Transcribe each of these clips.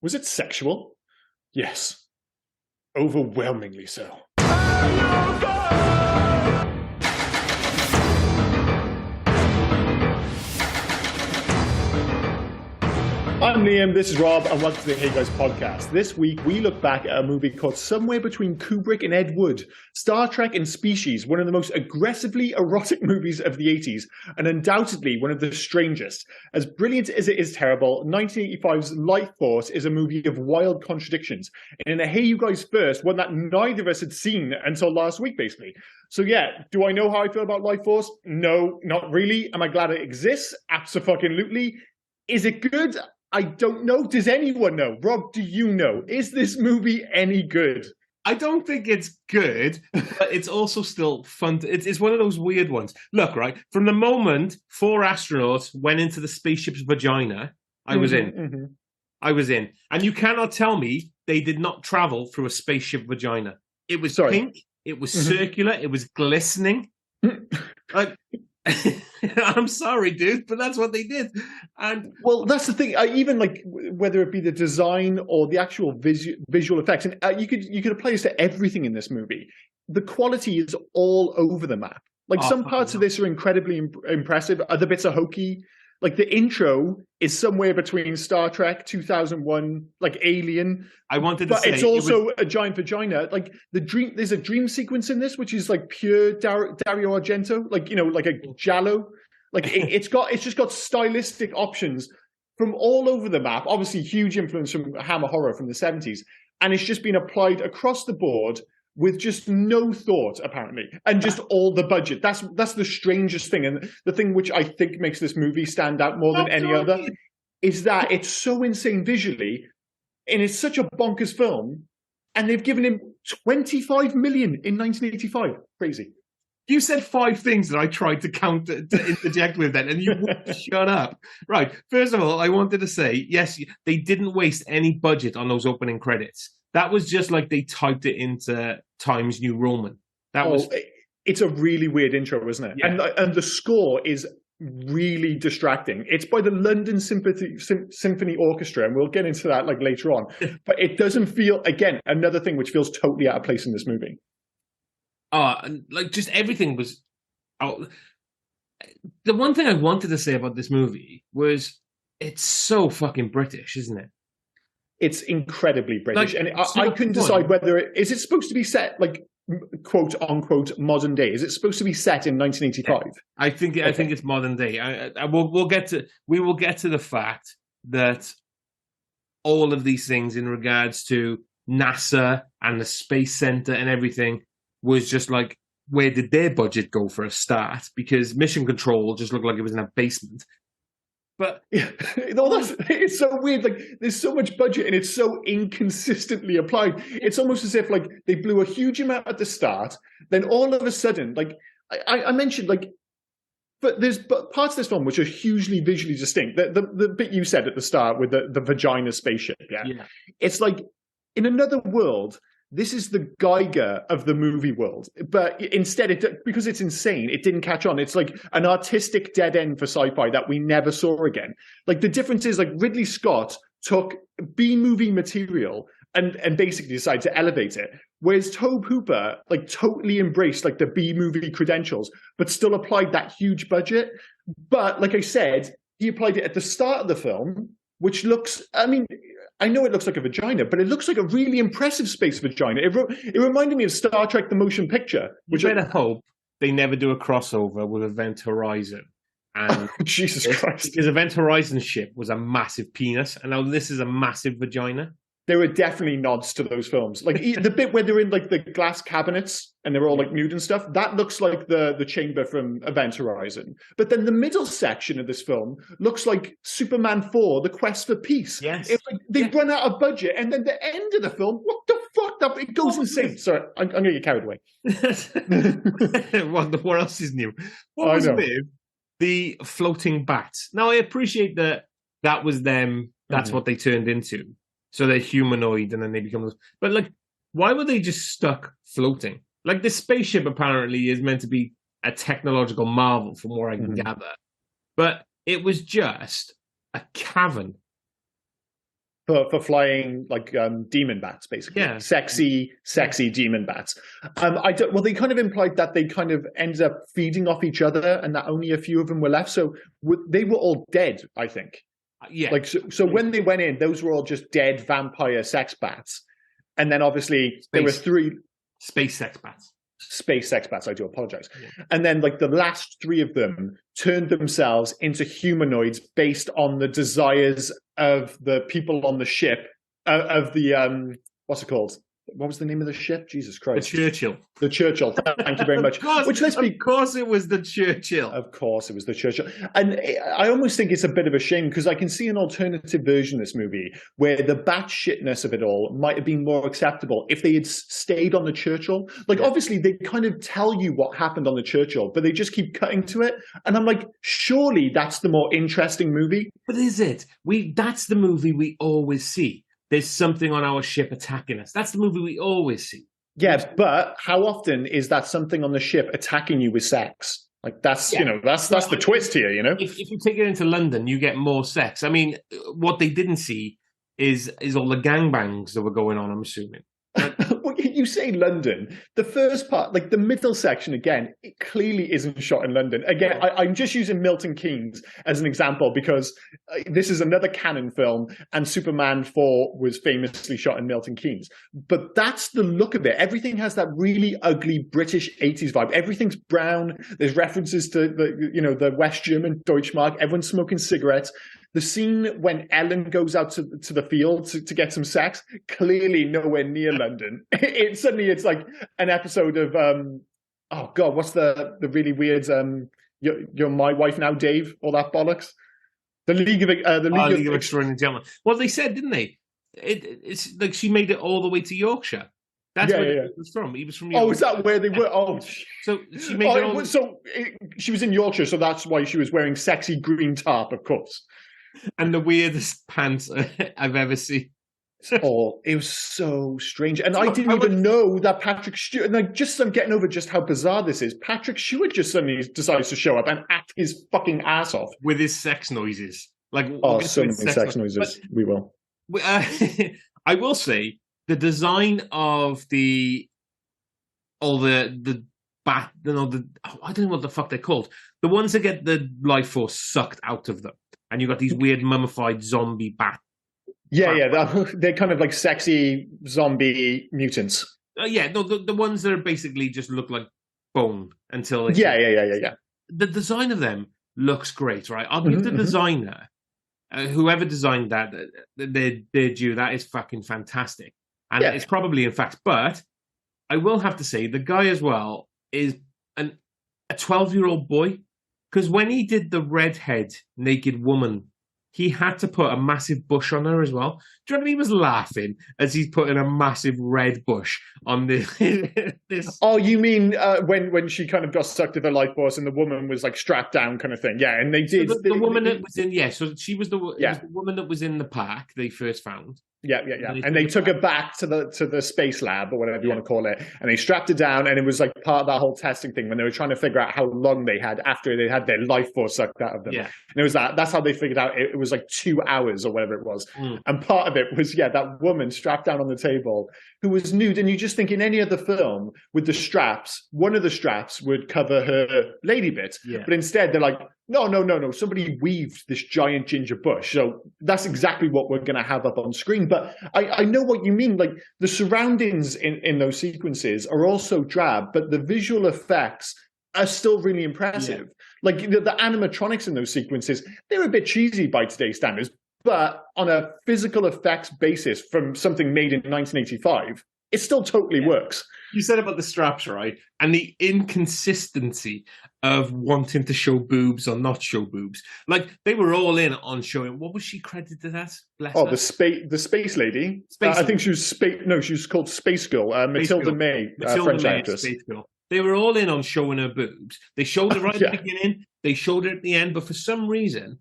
Was it sexual? Yes. Overwhelmingly so. I'm Liam, this is Rob, and welcome to the Hey Guys podcast. This week, we look back at a movie called Somewhere Between Kubrick and Ed Wood, Star Trek and Species, one of the most aggressively erotic movies of the 80s, and undoubtedly one of the strangest. As brilliant as it is terrible, 1985's Lifeforce is a movie of wild contradictions, and in a Hey You Guys first, one that neither of us had seen until last week, basically. So yeah, do I know how I feel about Lifeforce? No, not really. Am I glad it exists? Absolutely. Is it good? I don't know. Does anyone know? Rob, do you know? Is this movie any good? I don't think it's good, but it's also still fun. It's one of those weird ones. Look, right, from the moment 4 astronauts went into the spaceship's vagina, I was in. Mm-hmm. I was in. And you cannot tell me they did not travel through a spaceship vagina. It was pink, it was circular, it was glistening. Like, I'm sorry, dude, but that's what they did. And well, that's the thing. Even like whether it be the design or the actual visual effects, and you could apply this to everything in this movie. The quality is all over the map. Like some parts of this are incredibly impressive. Other bits are hokey. Like the intro is somewhere between Star Trek 2001, like Alien. I wanted to but say, it's also a giant vagina. Like there's a dream sequence in this, which is like pure Dario Argento, like like a giallo. Like it's just got stylistic options from all over the map. Obviously, huge influence from Hammer horror from the 70s, and it's just been applied across the board with just no thought, apparently, and just all the budget. That's the strangest thing, and the thing which I think makes this movie stand out more than any other is that it's so insane visually, and it's such a bonkers film, and they've given him 25 million in 1985. Crazy. You said 5 things that I tried to interject with then, and you wouldn't shut up. Right. First of all, I wanted to say, yes, they didn't waste any budget on those opening credits. That was just like they typed it into Times New Roman. It's a really weird intro, isn't it? Yeah. And the score is really distracting. It's by the London Symphony Orchestra, and we'll get into that like later on. But it doesn't feel, again, another thing which feels totally out of place in this movie. Like just everything was out. The one thing I wanted to say about this movie was it's so fucking British, isn't it? It's incredibly British, like, and I couldn't decide whether is it supposed to be set like quote unquote modern day. Is it supposed to be set in 1985? I think it's modern day. We will get to the fact that all of these things in regards to NASA and the Space Center and everything was just like, where did their budget go for a start? Because Mission Control just looked like it was in a basement. But it's so weird. Like there's so much budget and it's so inconsistently applied. It's almost as if like they blew a huge amount at the start, then all of a sudden, like I mentioned, like, but there's parts of this film which are hugely visually distinct. The bit you said at the start with the vagina spaceship, yeah. It's like in another world. This is the Geiger of the movie world, but instead, because it's insane, it didn't catch on. It's like an artistic dead end for sci-fi that we never saw again. Like the difference is, like Ridley Scott took B-movie material and basically decided to elevate it, whereas Tobe Hooper like totally embraced like the B-movie credentials, but still applied that huge budget. But like I said, he applied it at the start of the film, which looks, I know it looks like a vagina, but it looks like a really impressive space vagina. It reminded me of Star Trek: The Motion Picture. Which I hope they never do a crossover with Event Horizon. And Jesus Christ. Because Event Horizon ship was a massive penis, and now this is a massive vagina. There were definitely nods to those films. Like the bit where they're in like the glass cabinets and they're all like nude and stuff, that looks like the chamber from Event Horizon. But then the middle section of this film looks like Superman 4, The Quest for Peace. Yes. It's like they run out of budget, and then the end of the film, what the fuck? It goes insane. Sorry, I'm going to get carried away. What else is new? What was with the floating bats? Now, I appreciate that was them. That's what they turned into. So they're humanoid and then they become... But, like, why were they just stuck floating? Like, this spaceship apparently is meant to be a technological marvel, from what I can gather. But it was just a cavern. for flying like demon bats, basically. Yeah. Sexy demon bats. I don't. Well, they kind of implied that they kind of ended up feeding off each other, and that only a few of them were left. So they were all dead, I think. Yeah. Like so when they went in, those were all just dead vampire sex bats, and then obviously there were 3 space sex bats. Space sex bats, I do apologize. Yeah. And then like the last 3 of them turned themselves into humanoids based on the desires of the people on the ship, of the what's it called? What was the name of the ship? Jesus Christ. The Churchill. The Churchill. Thank you very much. Of course it was the Churchill. Of course it was the Churchill. And I almost think it's a bit of a shame because I can see an alternative version of this movie where the batshitness of it all might have been more acceptable if they had stayed on the Churchill. Like, obviously, they kind of tell you what happened on the Churchill, but they just keep cutting to it. And I'm like, surely that's the more interesting movie. But is it? That's the movie we always see. There's something on our ship attacking us. That's the movie we always see. Yeah, but how often is that something on the ship attacking you with sex? Like that's that's the twist here. If you take it into London, you get more sex. I mean, what they didn't see is all the gangbangs that were going on. I'm assuming. Well, you say London. The first part, like the middle section, again, it clearly isn't shot in London. Again, I'm just using Milton Keynes as an example because this is another Canon film, and Superman 4 was famously shot in Milton Keynes. But that's the look of it. Everything has that really ugly British 80s vibe. Everything's brown. There's references to the West German Deutschmark. Everyone's smoking cigarettes. The scene when Ellen goes out to the field to get some sex, clearly nowhere near London. It's like an episode of oh god, what's the really weird you're my wife now, Dave, all that bollocks. The League of Extraordinary Gentlemen. Well, they said, didn't they? It's like she made it all the way to Yorkshire. That's where he was from. He was from Yorkshire. Oh, is that where they were? Oh, so she made she was in Yorkshire, so that's why she was wearing sexy green tarp, of course. And the weirdest pants I've ever seen. Oh, it was so strange. And I didn't even know that Patrick Stewart, and I'm getting over just how bizarre this is. Patrick Stewart just suddenly decides to show up and act his fucking ass off. With his sex noises. So many sex noises. But, we will. I will say, the design of the bat, I don't know what the fuck they're called. The ones that get the life force sucked out of them. And you got these weird mummified zombie bat. They're kind of like sexy zombie mutants. The ones that are basically just look like bone until yeah. The design of them looks great, right? I'll give the designer, whoever designed that, they're due. That is fucking fantastic, and it's probably in fact. But I will have to say the guy as well is a 12-year-old boy. Because when he did the redhead naked woman, he had to put a massive bush on her as well. Do you reckon he was laughing as he's putting a massive red bush on this? Oh, you mean when she kind of got sucked to the life force and the woman was like strapped down kind of thing? Yeah, and they did. So the woman that was in, so she was the woman that was in the park they first found. Yeah. And they took her back to the space lab or whatever you want to call it, and they strapped her down, and it was like part of that whole testing thing when they were trying to figure out how long they had after they had their life force sucked out of them. Yeah. And it was that's how they figured out it was like 2 hours or whatever it was. And part of it was that woman strapped down on the table who was nude, and you just think in any other film with the straps, one of the straps would cover her lady bit, but instead they're like, no, somebody weaved this giant ginger bush. So that's exactly what we're going to have up on screen. But I know what you mean. Like the surroundings in those sequences are also drab, but the visual effects are still really impressive. Yeah. Like the animatronics in those sequences, they're a bit cheesy by today's standards, but on a physical effects basis from something made in 1985, it still totally works. You said about the straps, right? And the inconsistency of wanting to show boobs or not show boobs. Like, they were all in on showing... What was she credited as? Bless her. The space lady. I think she was... she was called Space Girl. Matilda May, French actress. Space Girl. They were all in on showing her boobs. They showed it right at the beginning. They showed it at the end. But for some reason,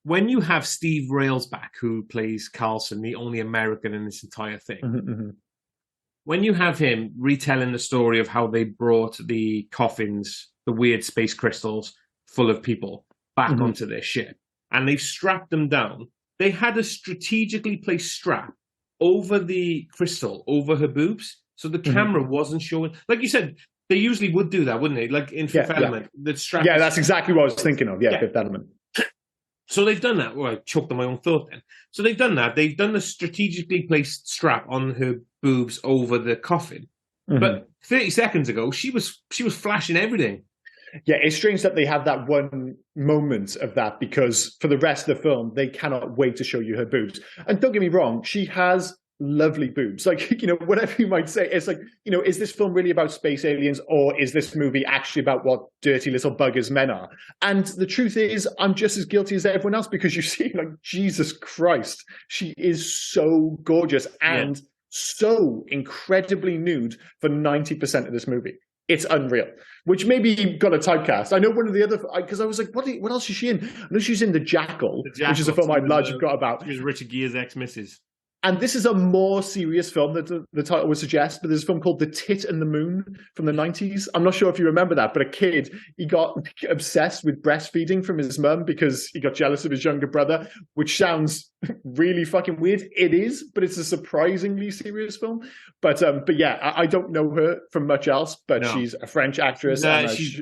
when you have Steve Railsback, who plays Carlson, the only American in this entire thing... When you have him retelling the story of how they brought the coffins, the weird space crystals full of people back onto their ship, and they've strapped them down, they had a strategically placed strap over the crystal, over her boobs, so the camera wasn't showing. Like you said, they usually would do that, wouldn't they? Like in Fifth Element, the strap. Yeah, that's exactly what I was thinking of. Yeah, Fifth Element. So they've done that. Well, I choked on my own thought then. So they've done that. They've done the strategically placed strap on her boobs over the coffin. But 30 seconds ago, she was flashing everything. Yeah, it's strange that they have that one moment of that, because for the rest of the film, they cannot wait to show you her boobs. And don't get me wrong, she has lovely boobs. Like, you know, whatever you might say, it's like, you know, is this film really about space aliens, or is this movie actually about what dirty little buggers men are? And the truth is, I'm just as guilty as everyone else, because you see, like, Jesus Christ, she is so gorgeous and so incredibly nude for 90% of this movie. It's unreal, which maybe got a typecast. I know one of the other, because I was like, what else is she in? I know she's in The Jackal, which is a film I'd largely forgot about. She was Richard Gere's ex-missus. And this is a more serious film that the title would suggest, but there's a film called The Tit and the Moon from the 90s. I'm not sure if you remember that, but a kid, he got obsessed with breastfeeding from his mum because he got jealous of his younger brother, which sounds really fucking weird. It is, but it's a surprisingly serious film. But yeah, I don't know her from much else, but she's a French actress. She's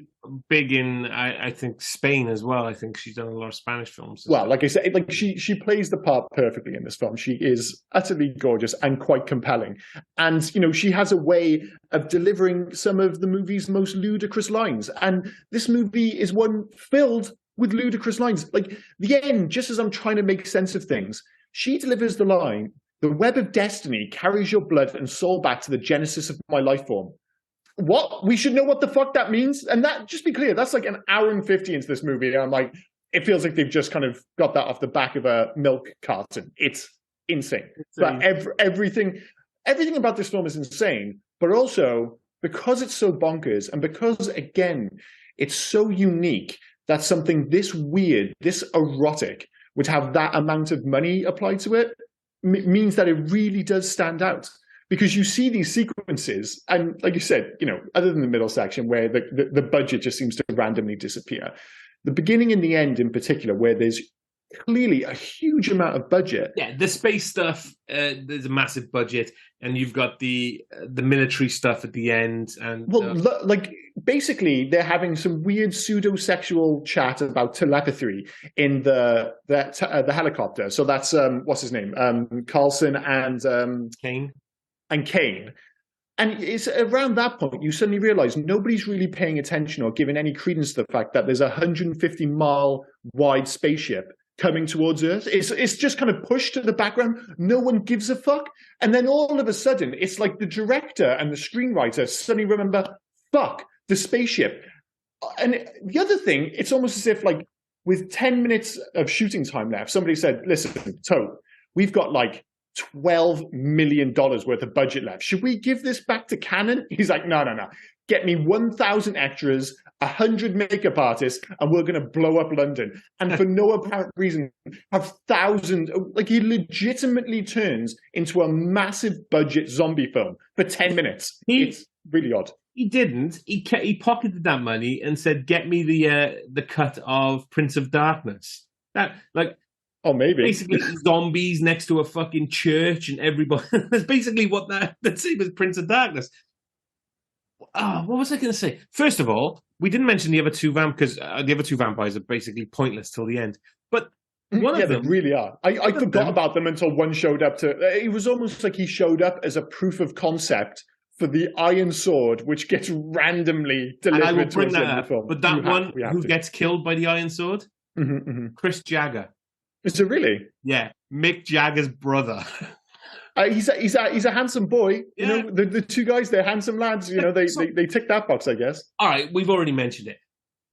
big in, I think, Spain as well. I think she's done a lot of Spanish films. Well, like I said, like she plays the part perfectly in this film. She is utterly gorgeous and quite compelling. And, you know, she has a way of delivering some of the movie's most ludicrous lines. And this movie is one filled with ludicrous lines. Like the end, just as I'm trying to make sense of things, she delivers the line, "The web of destiny carries your blood and soul back to the genesis of my life form." What? We should know what the fuck that means. And that, just be clear, that's like an hour and 50 into this movie. And I'm like, it feels like they've just kind of got that off the back of a milk carton. It's insane. But everything about this film is insane. But also, because it's so bonkers, and because, again, it's so unique that something this weird, this erotic, would have that amount of money applied to it, means that it really does stand out. Because you see these sequences, and like you said, you know, other than the middle section where the budget just seems to randomly disappear, the beginning and the end in particular, where there's clearly a huge amount of budget. Yeah, the space stuff, there's a massive budget, and you've got the military stuff at the end. And like basically, they're having some weird pseudo-sexual chat about telepathy in the helicopter. So that's what's his name, Carlson and Kane. And Kane. And it's around that point you suddenly realize nobody's really paying attention or giving any credence to the fact that there's a 150-mile wide spaceship coming towards Earth. It's just kind of pushed to the background. No one gives a fuck. And then all of a sudden, it's like the director and the screenwriter suddenly remember, fuck, the spaceship. And the other thing, it's almost as if, like, with 10 minutes of shooting time left, somebody said, listen, Toad, we've got like $12 million worth of budget left. Should we give this back to Canon? He's like, no. Get me 1,000 extras, 100 makeup artists, and we're going to blow up London. And for no apparent reason, have thousands. Like, he legitimately turns into a massive budget zombie film for 10 minutes. It's really odd. He didn't. He pocketed that money and said, "Get me the cut of Prince of Darkness." That, like. Oh, maybe. Basically, zombies next to a fucking church and everybody. That's basically what the same as Prince of Darkness. Oh, what was I going to say? First of all, we didn't mention the other two because the other two vampires are basically pointless till the end. But one of them, they really are. I forgot about them until one showed up to. It was almost like he showed up as a proof of concept for the Iron Sword, which gets randomly delivered. And I will bring that up. But that one who gets killed by the Iron Sword, Chris Jagger. Is it really? Yeah, Mick Jagger's brother. He's a handsome boy. Yeah. You know, the two guys, they're handsome lads. You know, they tick that box, I guess. All right, we've already mentioned it.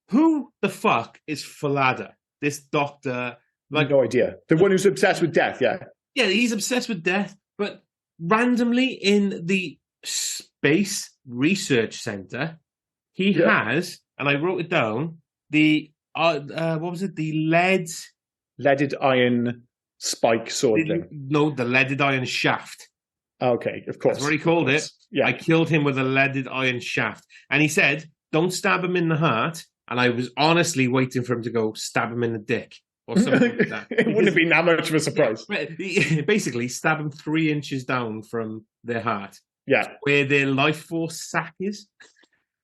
Who the fuck is Falada? This doctor? Like, no idea. The one who's obsessed with death, yeah. Yeah, he's obsessed with death, but randomly in the Space Research Center, he has, and I wrote it down, the what was it? The leaded iron spike sword thing. No, the leaded iron shaft. Okay, of course. That's what he called it. Yeah. I killed him with a leaded iron shaft. And he said, don't stab him in the heart. And I was honestly waiting for him to go, stab him in the dick. or something like that. It wouldn't have been that much of a surprise. Yeah, basically, stab them 3 inches down from their heart. Yeah. Where their life force sac is.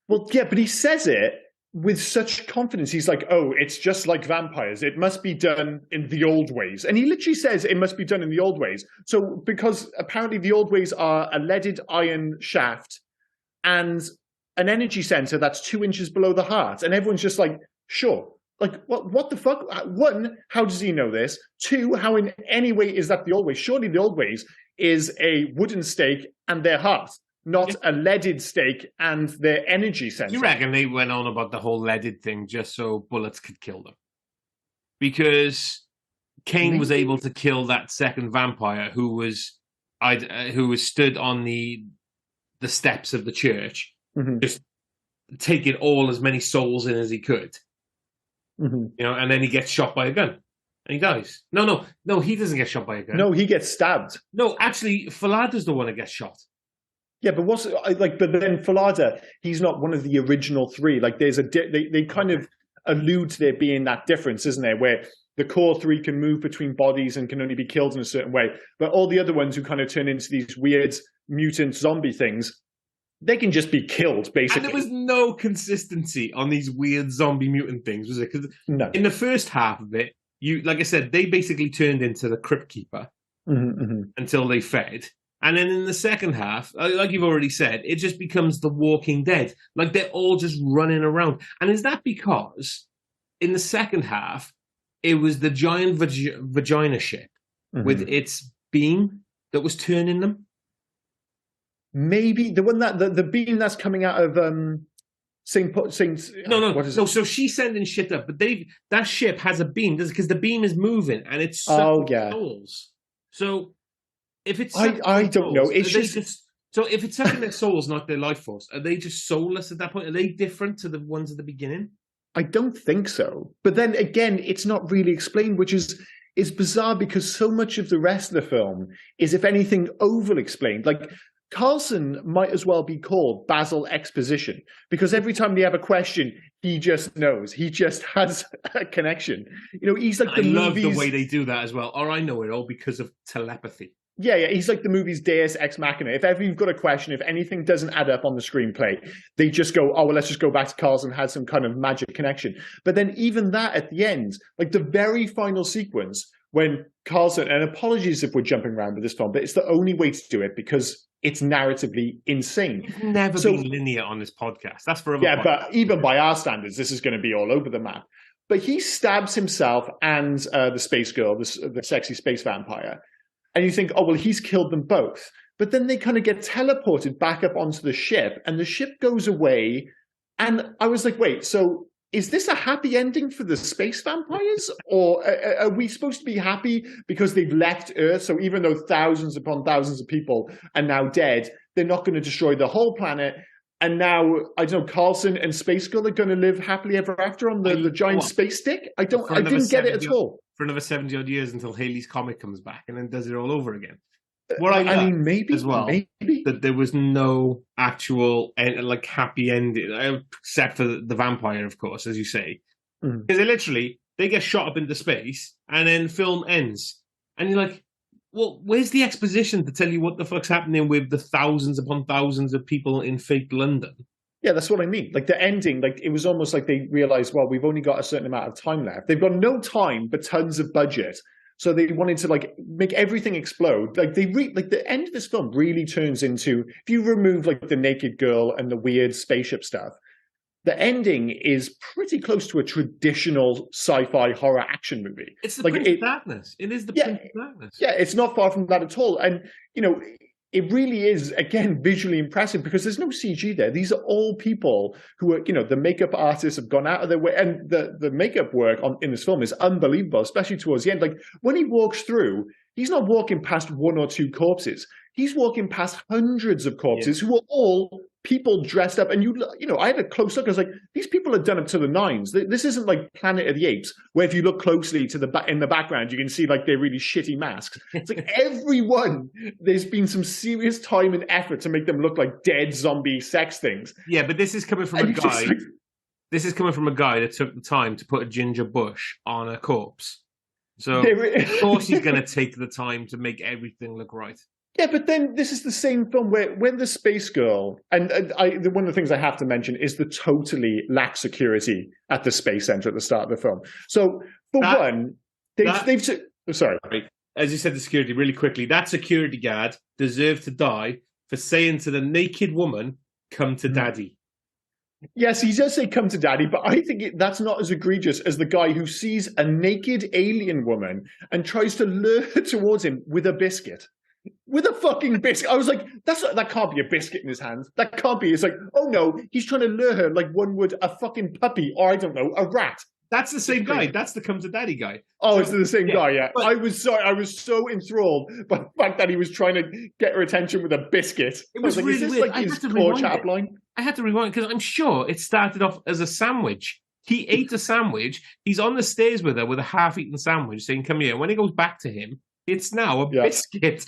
Well, yeah, but he says it with such confidence. He's like, oh, it's just like vampires. It must be done in the old ways. And he literally says it must be done in the old ways. So because apparently the old ways are a leaded iron shaft and an energy center that's 2 inches below the heart. And everyone's just like, sure. Like, what the fuck? One, how does he know this? Two, how in any way is that the old ways? Surely the old ways is a wooden stake and their heart, not a leaded stake and their energy center. You reckon they went on about the whole leaded thing just so bullets could kill them? Because Kane was able to kill that second vampire who was stood on the steps of the church, just taking all as many souls in as he could. You know, and then he gets shot by a gun. And he dies. No, he doesn't get shot by a gun. No, he gets stabbed. No, actually, Falada's the one that gets shot. Yeah, but but then Falada, he's not one of the original 3. Like, there's they kind of allude to there being that difference, isn't there? Where the core 3 can move between bodies and can only be killed in a certain way. But all the other ones who kind of turn into these weird mutant zombie things, they can just be killed, basically. And there was no consistency on these weird zombie mutant things, was it? Because in the first half of it, like I said, they basically turned into the Crypt Keeper until they fed. And then in the second half, like you've already said, it just becomes the Walking Dead. Like, they're all just running around. And is that because in the second half, it was the giant vagina ship with its beam that was turning them? Maybe the one that the beam that's coming out of Saint. What is it? So she's sending shit up, but that ship has a beam because the beam is moving and it's souls. So if it's I don't know. It's just so if it's sucking their souls, not their life force, are they just soulless at that point? Are they different to the ones at the beginning? I don't think so. But then again, it's not really explained, which is bizarre because so much of the rest of the film is, if anything, over-explained. Like, Carlson might as well be called Basil Exposition, because every time they have a question, he just knows. He just has a connection. You know, he's like the love the way they do that as well. Or I know it all because of telepathy. Yeah, he's like the movie's Deus Ex Machina. If ever you've got a question, if anything doesn't add up on the screenplay, they just go, oh, well, let's just go back to Carlson, had some kind of magic connection. But then even that at the end, like the very final sequence, when Carlson, and apologies if we're jumping around with this film, but it's the only way to do it because it's narratively insane. It's never been linear on this podcast. That's forever. Yeah, but even by our standards, this is going to be all over the map. But he stabs himself and the space girl, the sexy space vampire. And you think, oh, well, he's killed them both. But then they kind of get teleported back up onto the ship, and the ship goes away. And I was like, wait, so is this a happy ending for the space vampires? Or are we supposed to be happy because they've left Earth? So even though thousands upon thousands of people are now dead, they're not going to destroy the whole planet. And now, I don't know, Carlson and Space Girl are going to live happily ever after on the giant space stick? I didn't get it at all. For another 70 odd years until Haley's comic comes back and then does it all over again. I mean, maybe as well, that there was no actual like happy ending, except for the vampire, of course, as you say, because they get shot up into space and then film ends, and you're like, well, where's the exposition to tell you what the fuck's happening with the thousands upon thousands of people in fake London? Yeah, that's what I mean. Like the ending, like it was almost like they realized, well, we've only got a certain amount of time left. They've got no time, but tons of budget. So they wanted to like make everything explode. Like the end of this film really turns into, if you remove like the naked girl and the weird spaceship stuff, the ending is pretty close to a traditional sci-fi horror action movie. It's the Prince of Darkness. It is the Prince of Darkness. Yeah, it's not far from that at all. And, you know, it really is, again, visually impressive because there's no CG there. These are all people who are, you know, the makeup artists have gone out of their way. And the makeup work in this film is unbelievable, especially towards the end. Like, when he walks through, he's not walking past one or two corpses. He's walking past hundreds of corpses who are all people dressed up. And, you know, I had a close look. I was like, these people are done up to the nines. This isn't like Planet of the Apes, where if you look closely to in the background, you can see like they're really shitty masks. It's like everyone, there's been some serious time and effort to make them look like dead zombie sex things. Yeah, but this is coming from a guy. This is coming from a guy that took the time to put a ginger bush on a corpse. So of course he's going to take the time to make everything look right. Yeah, but then this is the same film where when the space girl, and one of the things I have to mention is the totally lax security at the space center at the start of the film. So for one, sorry. As you said, the security, really quickly, that security guard deserved to die for saying to the naked woman, "Come to daddy." Yes, he does say "come to daddy," but I think that's not as egregious as the guy who sees a naked alien woman and tries to lure her towards him with a biscuit. With a fucking biscuit. I was like, that can't be a biscuit in his hand. That can't be. It's like, oh no, he's trying to lure her like one would a fucking puppy or I don't know, a rat. That's the same guy. That's the "come to daddy" guy. Oh, it's the same guy, yeah. But I was so enthralled by the fact that he was trying to get her attention with a biscuit. It was really weird. Like his core chat line? I had to rewind because I'm sure it started off as a sandwich. He ate a sandwich. He's on the stairs with her with a half-eaten sandwich saying, "Come here." When he goes back to him, it's now a biscuit.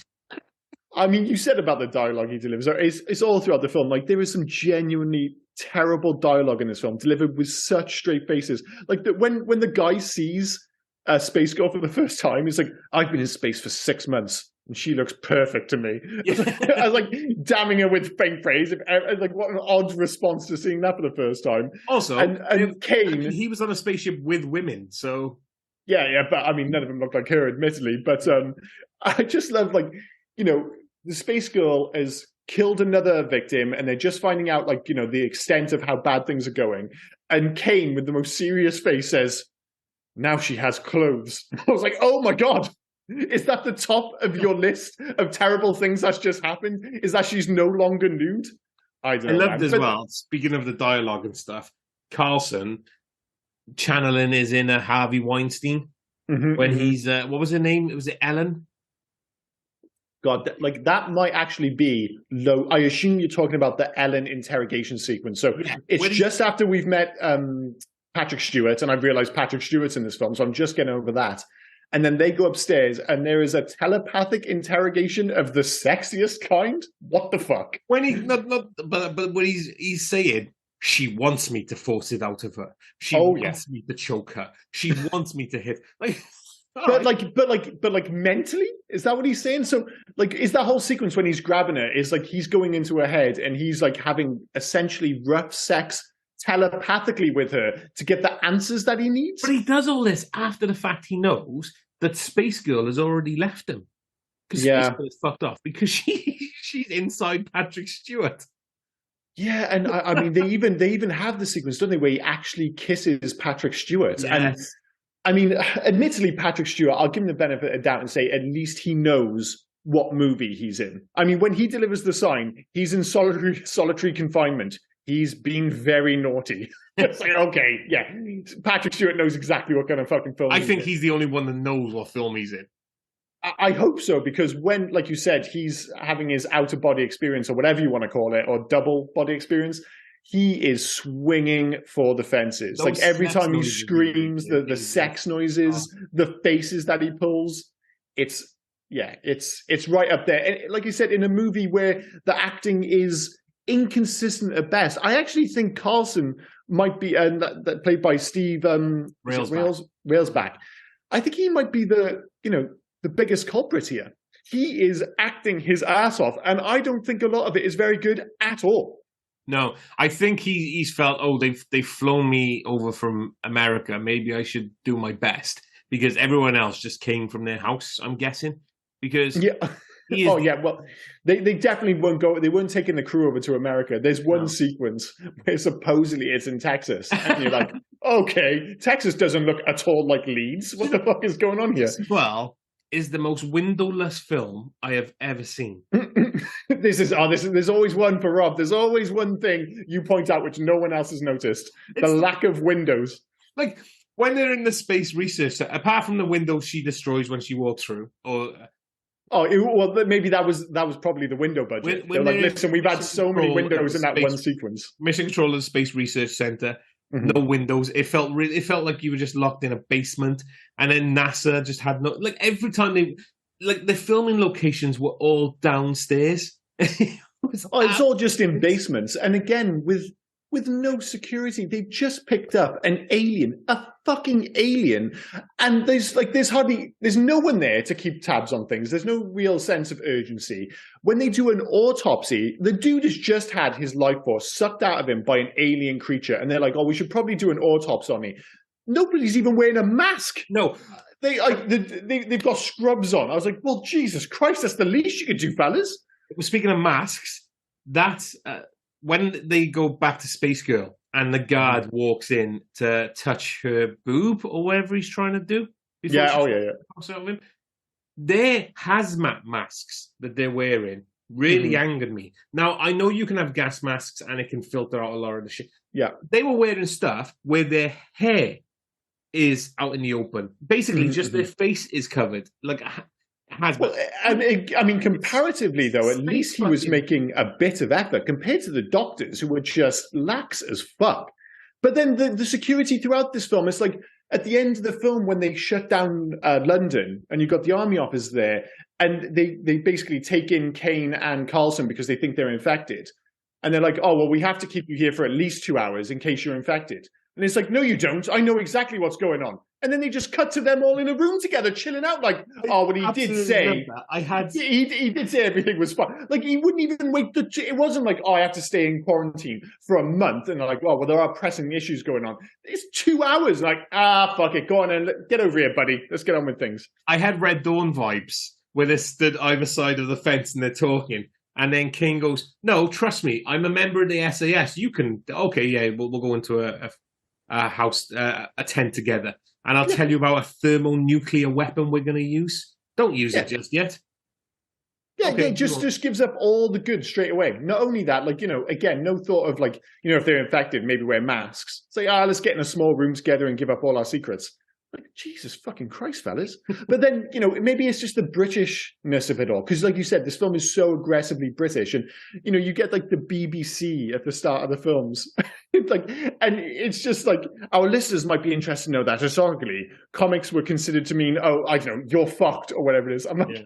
I mean, you said about the dialogue he delivers. It's all throughout the film. Like, there is some genuinely terrible dialogue in this film, delivered with such straight faces. Like, when the guy sees a space girl for the first time, he's like, "I've been in space for 6 months, and she looks perfect to me." I was like, damning her with faint praise. Like, what an odd response to seeing that for the first time. Also, and Kane... he was on a spaceship with women, so... Yeah, but, I mean, none of them looked like her, admittedly. But I just love, like, you know, the space girl has killed another victim and they're just finding out, like, you know, the extent of how bad things are going. And Kane, with the most serious face, says, "Now she has clothes." I was like, oh my God, is that the top of your list of terrible things that's just happened? Is that she's no longer nude? I don't know. I loved as well, speaking of the dialogue and stuff, Carlson channeling his inner Harvey Weinstein when he's, what was her name? Was it Ellen? God, like that might actually be low. I assume you're talking about the Ellen interrogation sequence. So it's just after we've met Patrick Stewart, and I've realized Patrick Stewart's in this film, so I'm just getting over that. And then they go upstairs, and there is a telepathic interrogation of the sexiest kind. What the fuck? When he but when he's saying, "She wants me to force it out of her. She wants me to choke her. She wants me to hit." Like. But like mentally, is that what he's saying? So like, is that whole sequence when he's grabbing her is like he's going into her head and he's like having essentially rough sex telepathically with her to get the answers that he needs? But he does all this after the fact he knows that Space Girl has already left him. Because Space Girl is fucked off because she's inside Patrick Stewart. Yeah, and I mean they even have the sequence, don't they, where he actually kisses Patrick Stewart. Yes. And I mean, admittedly, Patrick Stewart, I'll give him the benefit of the doubt and say at least he knows what movie he's in. I mean, when he delivers the sign, he's in solitary confinement. He's being very naughty. It's like, okay, yeah, Patrick Stewart knows exactly what kind of fucking film I think he's the only one that knows what film he's in. I hope so, because when, like you said, he's having his out-of-body experience, or whatever you want to call it, or double body experience, he is swinging for the fences. Those, like every time he screams, the sex noises, the faces that he pulls, it's right up there. And like you said, in a movie where the acting is inconsistent at best, I actually think Carlson might be, that played by Steve Railsback. I think he might be the biggest culprit here. He is acting his ass off, and I don't think a lot of it is very good at all. No, I think he's felt, they've flown me over from America. Maybe I should do my best, because everyone else just came from their house, I'm guessing. Because well, they definitely won't go. They weren't taking the crew over to America. There's one sequence where supposedly it's in Texas, and you're like, okay, Texas doesn't look at all like Leeds. What the fuck is going on here? Well, is the most windowless film I have ever seen. There's always one for Rob. There's always one thing you point out which no one else has noticed: the lack of windows. Like when they're in the space research center, apart from the windows she destroys when she walks through, maybe that was probably the window budget. They're like, listen, we've had so many windows in that one sequence. Mission Control of the Space Research Center. No windows. It felt like you were just locked in a basement, and then NASA just had no. Like every time the filming locations were all downstairs. It's all just in basements, and again with with no security. They just picked up an alien, a fucking alien, and there's no one there to keep tabs on things. There's no real sense of urgency. When they do an autopsy, the dude has just had his life force sucked out of him by an alien creature, and they're like, "Oh, we should probably do an autopsy on him." Nobody's even wearing a mask. No. They've got scrubs on. I was like, well, Jesus Christ, that's the least you could do, fellas. Speaking of masks, that's when they go back to Space Girl and the guard walks in to touch her boob or whatever he's trying to do. Yeah. Their hazmat masks that they're wearing really angered me. Now, I know you can have gas masks and it can filter out a lot of the shit. Yeah. They were wearing stuff where their hair is out in the open. Basically, just their face is covered. Like, well, I mean, comparatively, though, at least he was making a bit of effort compared to the doctors who were just lax as fuck. But then the security throughout this film, it's like at the end of the film when they shut down London and you've got the army officers there and they basically take in Kane and Carlson because they think they're infected. And they're like, oh, well, we have to keep you here for at least 2 hours in case you're infected. And it's like, no, you don't. I know exactly what's going on. And then they just cut to them all in a room together, chilling out. Like, oh, what he did say, he did say everything was fine. Like, he wouldn't even wait. It wasn't like, oh, I have to stay in quarantine for a month. And they're like, oh, well, there are pressing issues going on. It's 2 hours. Like, fuck it. Go on and get over here, buddy. Let's get on with things. I had Red Dawn vibes where they stood either side of the fence and they're talking. And then King goes, no, trust me. I'm a member of the SAS. You can, okay, yeah, we'll go into a house, a tent together. And I'll tell you about a thermonuclear weapon we're going to use. Don't use it just yet. Yeah, just gives up all the good straight away. Not only that, like, again, no thought of like, if they're infected, maybe wear masks. Say, let's get in a small room together and give up all our secrets. Like, Jesus fucking Christ, fellas. But then, maybe it's just the Britishness of it all. Because like you said, this film is so aggressively British. And, you get like the BBC at the start of the films. And it's just like, our listeners might be interested to know that historically, comics were considered to mean, oh, I don't know, you're fucked or whatever it is. I'm like,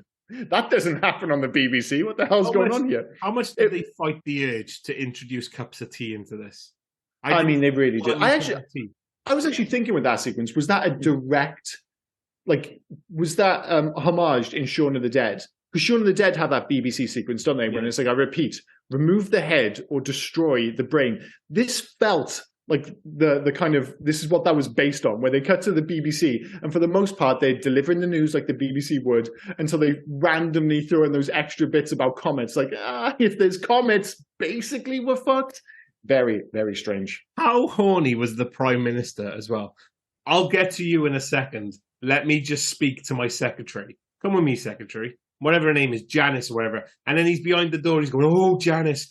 that doesn't happen on the BBC. What the hell's going on here? How much did they fight the urge to introduce cups of tea into this? I mean, they really did. I was actually thinking with that sequence, was that a direct, was that homaged in Shaun of the Dead? Because Shaun of the Dead have that BBC sequence, don't they? When it's like, I repeat, remove the head or destroy the brain. This felt like the kind of, this is what that was based on, where they cut to the BBC, and for the most part, they're delivering the news like the BBC would, until they randomly throw in those extra bits about comets. Like, if there's comets, basically we're fucked. Very, very strange. How horny was the Prime Minister as well? I'll get to you in a second. Let me just speak to my secretary. Come with me, secretary. Whatever her name is, Janice or whatever. And then he's behind the door. He's going, oh, Janice,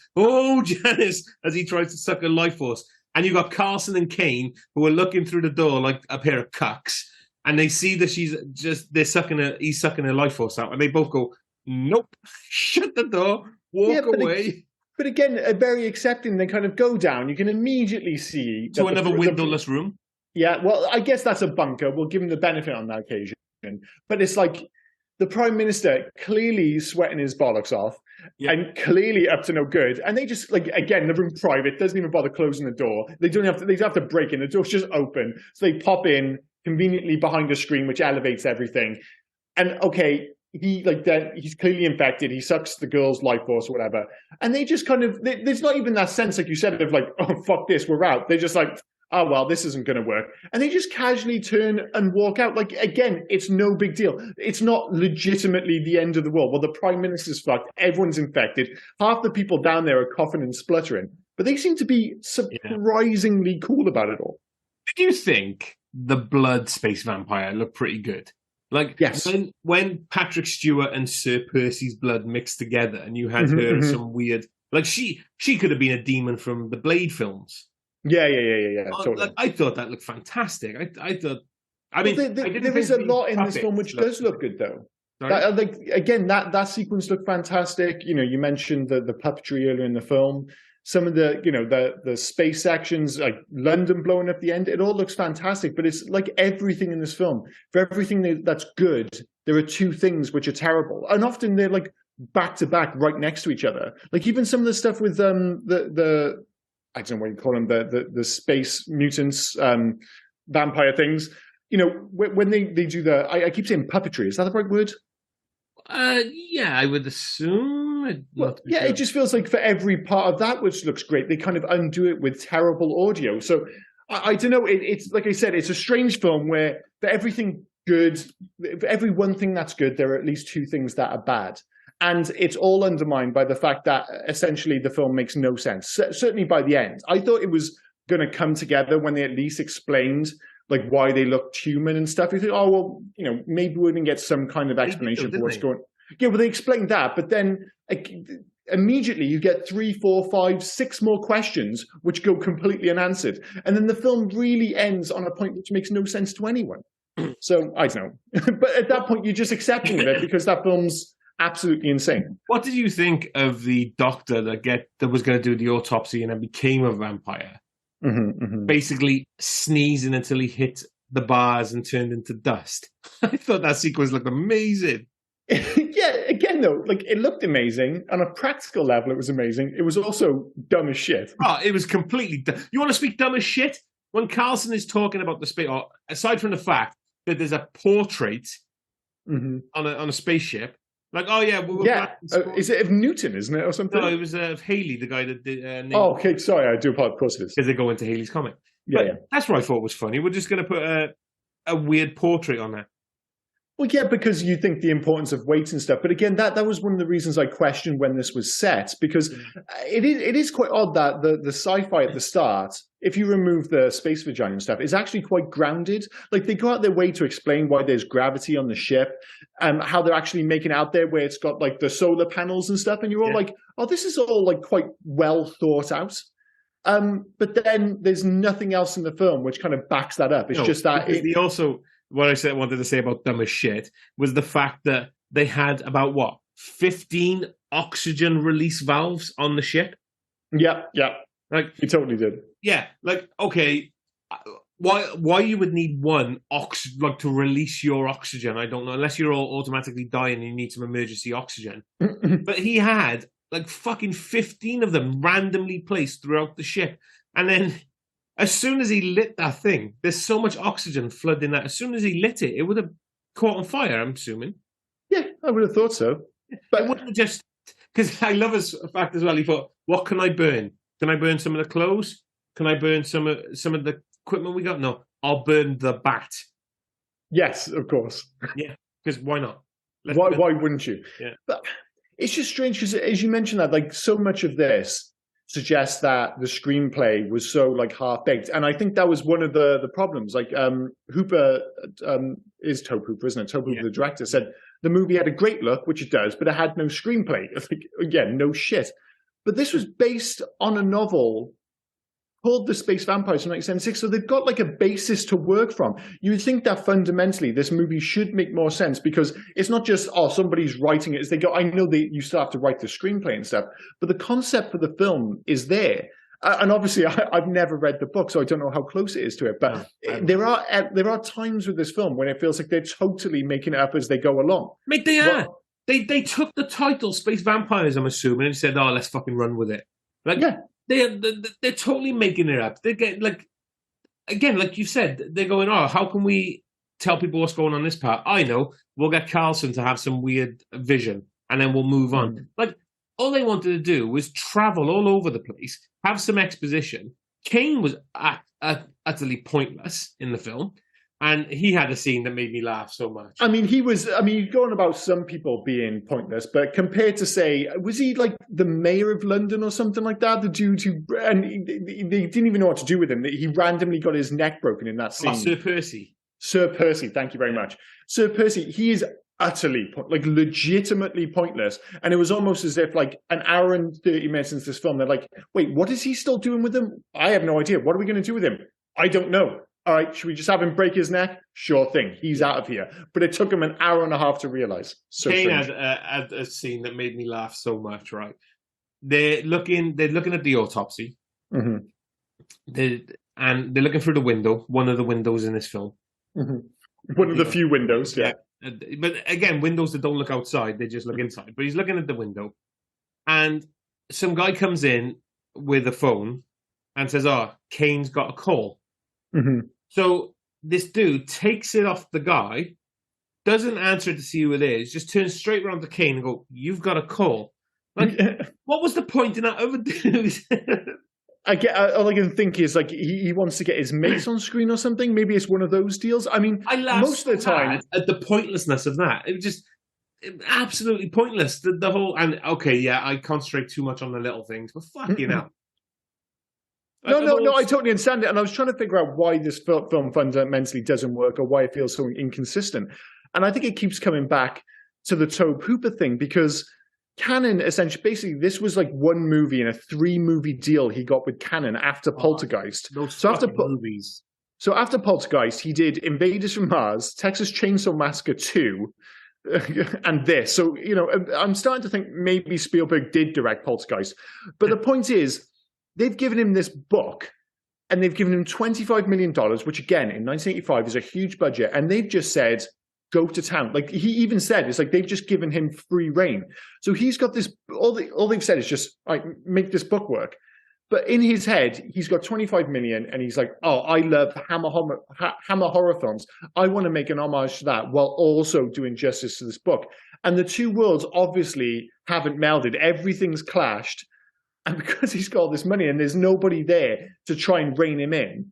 as he tries to suck her life force. And you've got Carlson and Kane who are looking through the door like a pair of cucks. And they see that he's sucking her life force out. And they both go, nope, shut the door, walk away. But again, very accepting, they kind of go down. You can immediately see... To another windowless room? Yeah, well, I guess that's a bunker. We'll give him the benefit on that occasion. But it's like the Prime Minister clearly sweating his bollocks off and clearly up to no good. And they just, again, the room private, doesn't even bother closing the door. They have to break in. The door's just open. So they pop in conveniently behind a screen, which elevates everything. And, okay... he's clearly infected. He sucks the girl's life force or whatever. And they just kind of, there's not even that sense, like you said, of like, oh, fuck this, we're out. They're just like, oh, well, this isn't going to work. And they just casually turn and walk out. Like, again, it's no big deal. It's not legitimately the end of the world. Well, the Prime Minister's fucked. Everyone's infected. Half the people down there are coughing and spluttering. But they seem to be surprisingly cool about it all. Did you think the blood space vampire looked pretty good? Like, yes. when Patrick Stewart and Sir Percy's blood mixed together and you had her some weird... Like, she could have been a demon from the Blade films. Yeah, totally. Like, I thought that looked fantastic. I thought... I mean, there is a lot in this film which does look good, though. That sequence looked fantastic. You mentioned the puppetry earlier in the film. Some of the space sections, like London blowing up the end, it all looks fantastic. But it's like everything in this film. For everything that's good, there are two things which are terrible, and often they're like back to back, right next to each other. Like even some of the stuff with I don't know what you call them, the space mutants, vampire things. You know, when they do I keep saying puppetry. Is that the right word? Yeah, I would assume. Well, yeah, it just feels like for every part of that, which looks great, they kind of undo it with terrible audio. So I don't know. It's like I said, it's a strange film where for everything good, for every one thing that's good, there are at least two things that are bad. And it's all undermined by the fact that essentially the film makes no sense. Certainly by the end. I thought it was going to come together when they at least explained like why they looked human and stuff. You think, oh, well, you know, maybe we can get some kind of explanation for what's going on. Yeah, well, they explained that, but then immediately you get 3, 4, 5, 6 more questions which go completely unanswered. And then the film really ends on a point which makes no sense to anyone. So, I don't know. But at that point, you're just accepting it because that film's absolutely insane. What did you think of the doctor that was going to do the autopsy and then became a vampire? Basically sneezing until he hit the bars and turned into dust. I thought that sequence looked amazing. Yeah, again though, like it looked amazing on a practical level. It was amazing. It was also dumb as shit. Oh, it was completely dumb. You want to speak dumb as shit? When Carlson is talking about the space, aside from the fact that there's a portrait on a spaceship. Like, oh yeah, is it of Newton, isn't it, or something? No, it was of Haley, the guy that did. Okay, sorry, I do apologize. Of course it is. Because they go into Haley's comic. Yeah. That's what I thought was funny. We're just going to put a weird portrait on there. Well, yeah, because you think the importance of weight and stuff. But again, that was one of the reasons I questioned when this was set, because it is quite odd that the sci-fi at the start, if you remove the space vagina and stuff, is actually quite grounded. Like they go out their way to explain why there's gravity on the ship, how they're actually making out there where it's got like the solar panels and stuff. And you're all like, oh, this is all like quite well thought out. But then there's nothing else in the film which kind of backs that up. It's just that what I wanted to say about dumb as shit was the fact that they had about 15 oxygen release valves on the ship. Yeah. Like you totally did. Yeah, like okay, why you would need one to release your oxygen? I don't know, unless you're all automatically dying and you need some emergency oxygen. But he had like fucking 15 of them randomly placed throughout the ship, and then. As soon as he lit that thing, there's so much oxygen flooding that. As soon as he lit it, it would have caught on fire, I'm assuming. Yeah, I would have thought so. But it wouldn't have just... Because I love his fact as well. He thought, what can I burn? Can I burn some of the clothes? Can I burn some of the equipment we got? No, I'll burn the bat. Yes, of course. Yeah, because why not? Why wouldn't you? Yeah. But it's just strange because, as you mentioned that, like so much of this suggests that the screenplay was so like half-baked, and I think that was one of the problems. Like Hooper is Tobe Hooper, isn't it? Tobe Hooper, the director, said the movie had a great look, which it does, but it had no screenplay. Like, again, no shit. But this was based on a novel called The Space Vampires from 1976, so they've got like a basis to work from. You would think that fundamentally this movie should make more sense because it's not just, somebody's writing it as they go. I know you still have to write the screenplay and stuff, but the concept for the film is there. And obviously, I've never read the book, so I don't know how close it is to it. But there are times with this film when it feels like they're totally making it up as they go along. Mate, they are. They took the title Space Vampires, I'm assuming, and said, let's fucking run with it. Like, yeah. They're totally making it up. They get like you said, they're going, how can we tell people what's going on in this part? I know, we'll get Carlson to have some weird vision and then we'll move on. Like all they wanted to do was travel all over the place, have some exposition. Kane was utterly pointless in the film. And he had a scene that made me laugh so much. I mean, you're going about some people being pointless, but compared to, say, was he like the mayor of London or something like that? The dude and they didn't even know what to do with him. He randomly got his neck broken in that scene. Sir Percy. Sir Percy, thank you very much. Sir Percy, he is utterly, like legitimately pointless. And it was almost as if like an hour and 30 minutes into this film, they're like, wait, what is he still doing with him? I have no idea. What are we going to do with him? I don't know. All right, should we just have him break his neck? Sure thing. He's out of here. But it took him an hour and a half to realize. So Kane had a scene that made me laugh so much, right? They're looking at the autopsy. Mm-hmm. They're looking through the window, one of the windows in this film. Mm-hmm. One of the few windows, yeah. But again, windows that don't look outside, they just look inside. But he's looking at the window. And some guy comes in with a phone and says, "Oh, Kane's got a call." Mm-hmm. So this dude takes it off the guy, doesn't answer to see who it is, just turns straight around to Kane and go, "You've got a call." Like, what was the point in that other dude? All I can think is like he wants to get his mates on screen or something. Maybe it's one of those deals. I mean, I laughed most of the time at the pointlessness of that. It was just absolutely pointless. The whole, and okay, yeah, I concentrate too much on the little things, but fuck you know. No, I totally understand it. And I was trying to figure out why this film fundamentally doesn't work or why it feels so inconsistent. And I think it keeps coming back to the Tobe Hooper thing, because Canon, essentially, basically, this was like one movie in a 3-movie deal he got with Canon after Poltergeist. So after movies. So after Poltergeist, he did Invaders from Mars, Texas Chainsaw Massacre 2, and this. So, you know, I'm starting to think maybe Spielberg did direct Poltergeist. But the point is, they've given him this book, and they've given him $25 million, which again, in 1985 is a huge budget, and they've just said, go to town. Like he even said, it's like they've just given him free reign. So he's got this, all they've said is just, like, make this book work. But in his head, he's got 25 million, and he's like, oh, I love Hammer horror films. I want to make an homage to that while also doing justice to this book. And the two worlds obviously haven't melded. Everything's clashed. And because he's got all this money and there's nobody there to try and rein him in,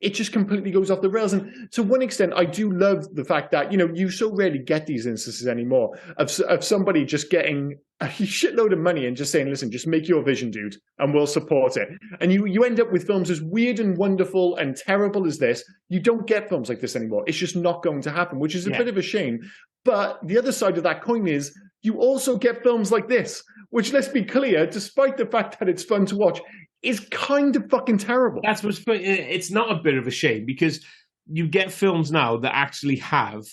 it just completely goes off the rails. And to one extent, I do love the fact that, you know, you so rarely get these instances anymore of somebody just getting a shitload of money and just saying, listen, just make your vision, dude, and we'll support it. And you end up with films as weird and wonderful and terrible as this. You don't get films like this anymore. It's just not going to happen, which is a bit of a shame. But the other side of that coin is you also get films like this, which, let's be clear, despite the fact that it's fun to watch, is kind of fucking terrible. That's what's funny. It's not a bit of a shame, because you get films now that actually have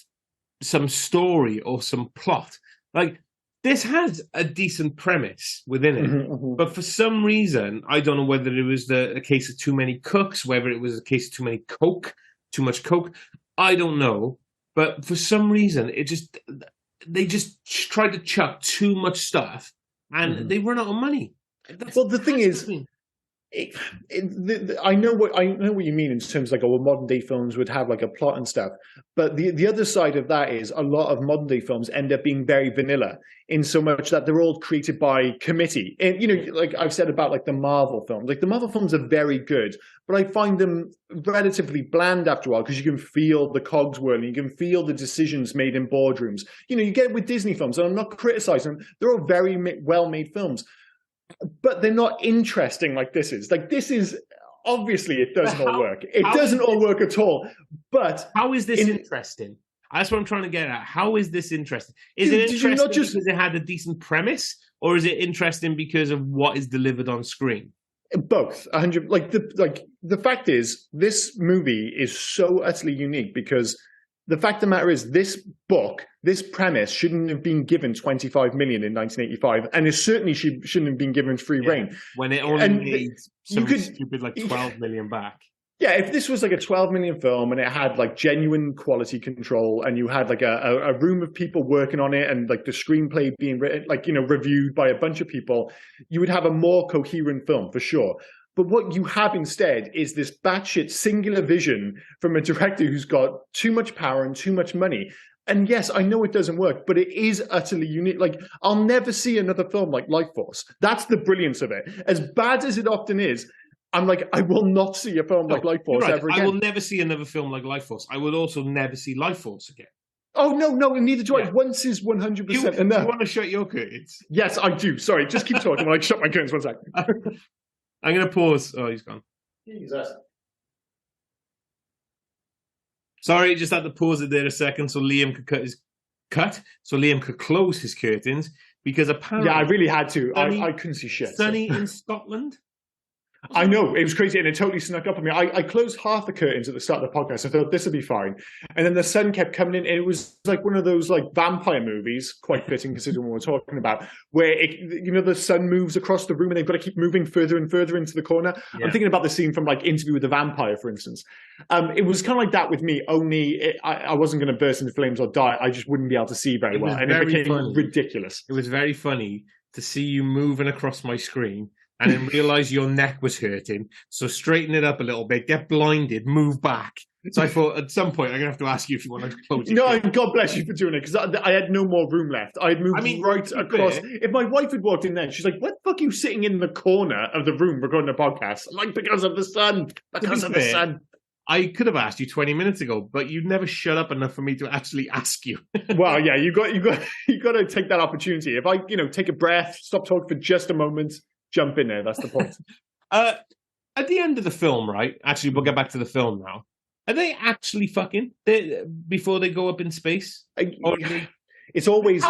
some story or some plot. Like, this has a decent premise within it, but for some reason, I don't know whether it was a case of too many cooks, whether it was a case of too much coke. I don't know, but for some reason, they just tried to chuck too much stuff, and they run out of money. Well, the thing is, I know what you mean in terms of like, oh, modern day films would have like a plot and stuff, but the other side of that is a lot of modern day films end up being very vanilla, in so much that they're all created by committee. And, you know, like I've said about like the Marvel films, like the Marvel films are very good, but I find them relatively bland after a while, because you can feel the cogs whirling, you can feel the decisions made in boardrooms. You know, you get it with Disney films, and I'm not criticizing them, they're all very well made films, but they're not interesting like this is. Like, this is, obviously it doesn't all work. It doesn't all work at all. But how is this interesting? That's what I'm trying to get at. How is this interesting? Is it interesting because it had a decent premise, or is it interesting because of what is delivered on screen? Both. 100. Like the fact is, this movie is so utterly unique, because the fact of the matter is, this book, this premise, shouldn't have been given 25 million in 1985, and it certainly shouldn't have been given free reign. When it only made stupid like 12 million back. Yeah, if this was like a 12 million film and it had like genuine quality control, and you had like a room of people working on it, and like the screenplay being written, like, you know, reviewed by a bunch of people, you would have a more coherent film for sure. But what you have instead is this batshit singular vision from a director who's got too much power and too much money. And yes, I know it doesn't work, but it is utterly unique. Like, I'll never see another film like Lifeforce. That's the brilliance of it. As bad as it often is, I'm like, I will not see a film like Lifeforce ever again. I will never see another film like Lifeforce. I will also never see Lifeforce again. Oh, no, neither do I. Once is 100% enough. You want to shut your curtains? Yes, I do. Sorry, just keep talking while I shut my curtains 1 second. I'm going to pause. Oh, he's gone. Jesus. Sorry, just had to pause it there a second so Liam could so Liam could close his curtains, because apparently... Yeah, I really had to. I couldn't see shit. Sunny in Scotland? I know, it was crazy, and it totally snuck up on me. I closed half the curtains at the start of the podcast. I thought this would be fine, and then the sun kept coming in, and it was like one of those like vampire movies, quite fitting considering what we're talking about, where the sun moves across the room, and they've got to keep moving further and further into the corner. Yeah. I'm thinking about the scene from like Interview with the Vampire, for instance. It was kind of like that with me. Only I wasn't going to burst into flames or die. I just wouldn't be able to see very well, and it became ridiculous. It was very funny to see you moving across my screen and then realize your neck was hurting. So straighten it up a little bit, get blinded, move back. So I thought at some point I'm going to have to ask you if you want to close your No, God bless you for doing it, because I had no more room left. I had moved right across. If my wife had walked in there, she's like, what the fuck are you sitting in the corner of the room recording a podcast? I'm like, because of the sun. Because of the sun. I could have asked you 20 minutes ago, but you never shut up enough for me to actually ask you. Well, yeah, you got to take that opportunity. If I, take a breath, stop talking for just a moment, jump in there. That's the point. At the end of the film, right? Actually, we'll get back to the film now. Are they actually fucking before they go up in space? It's always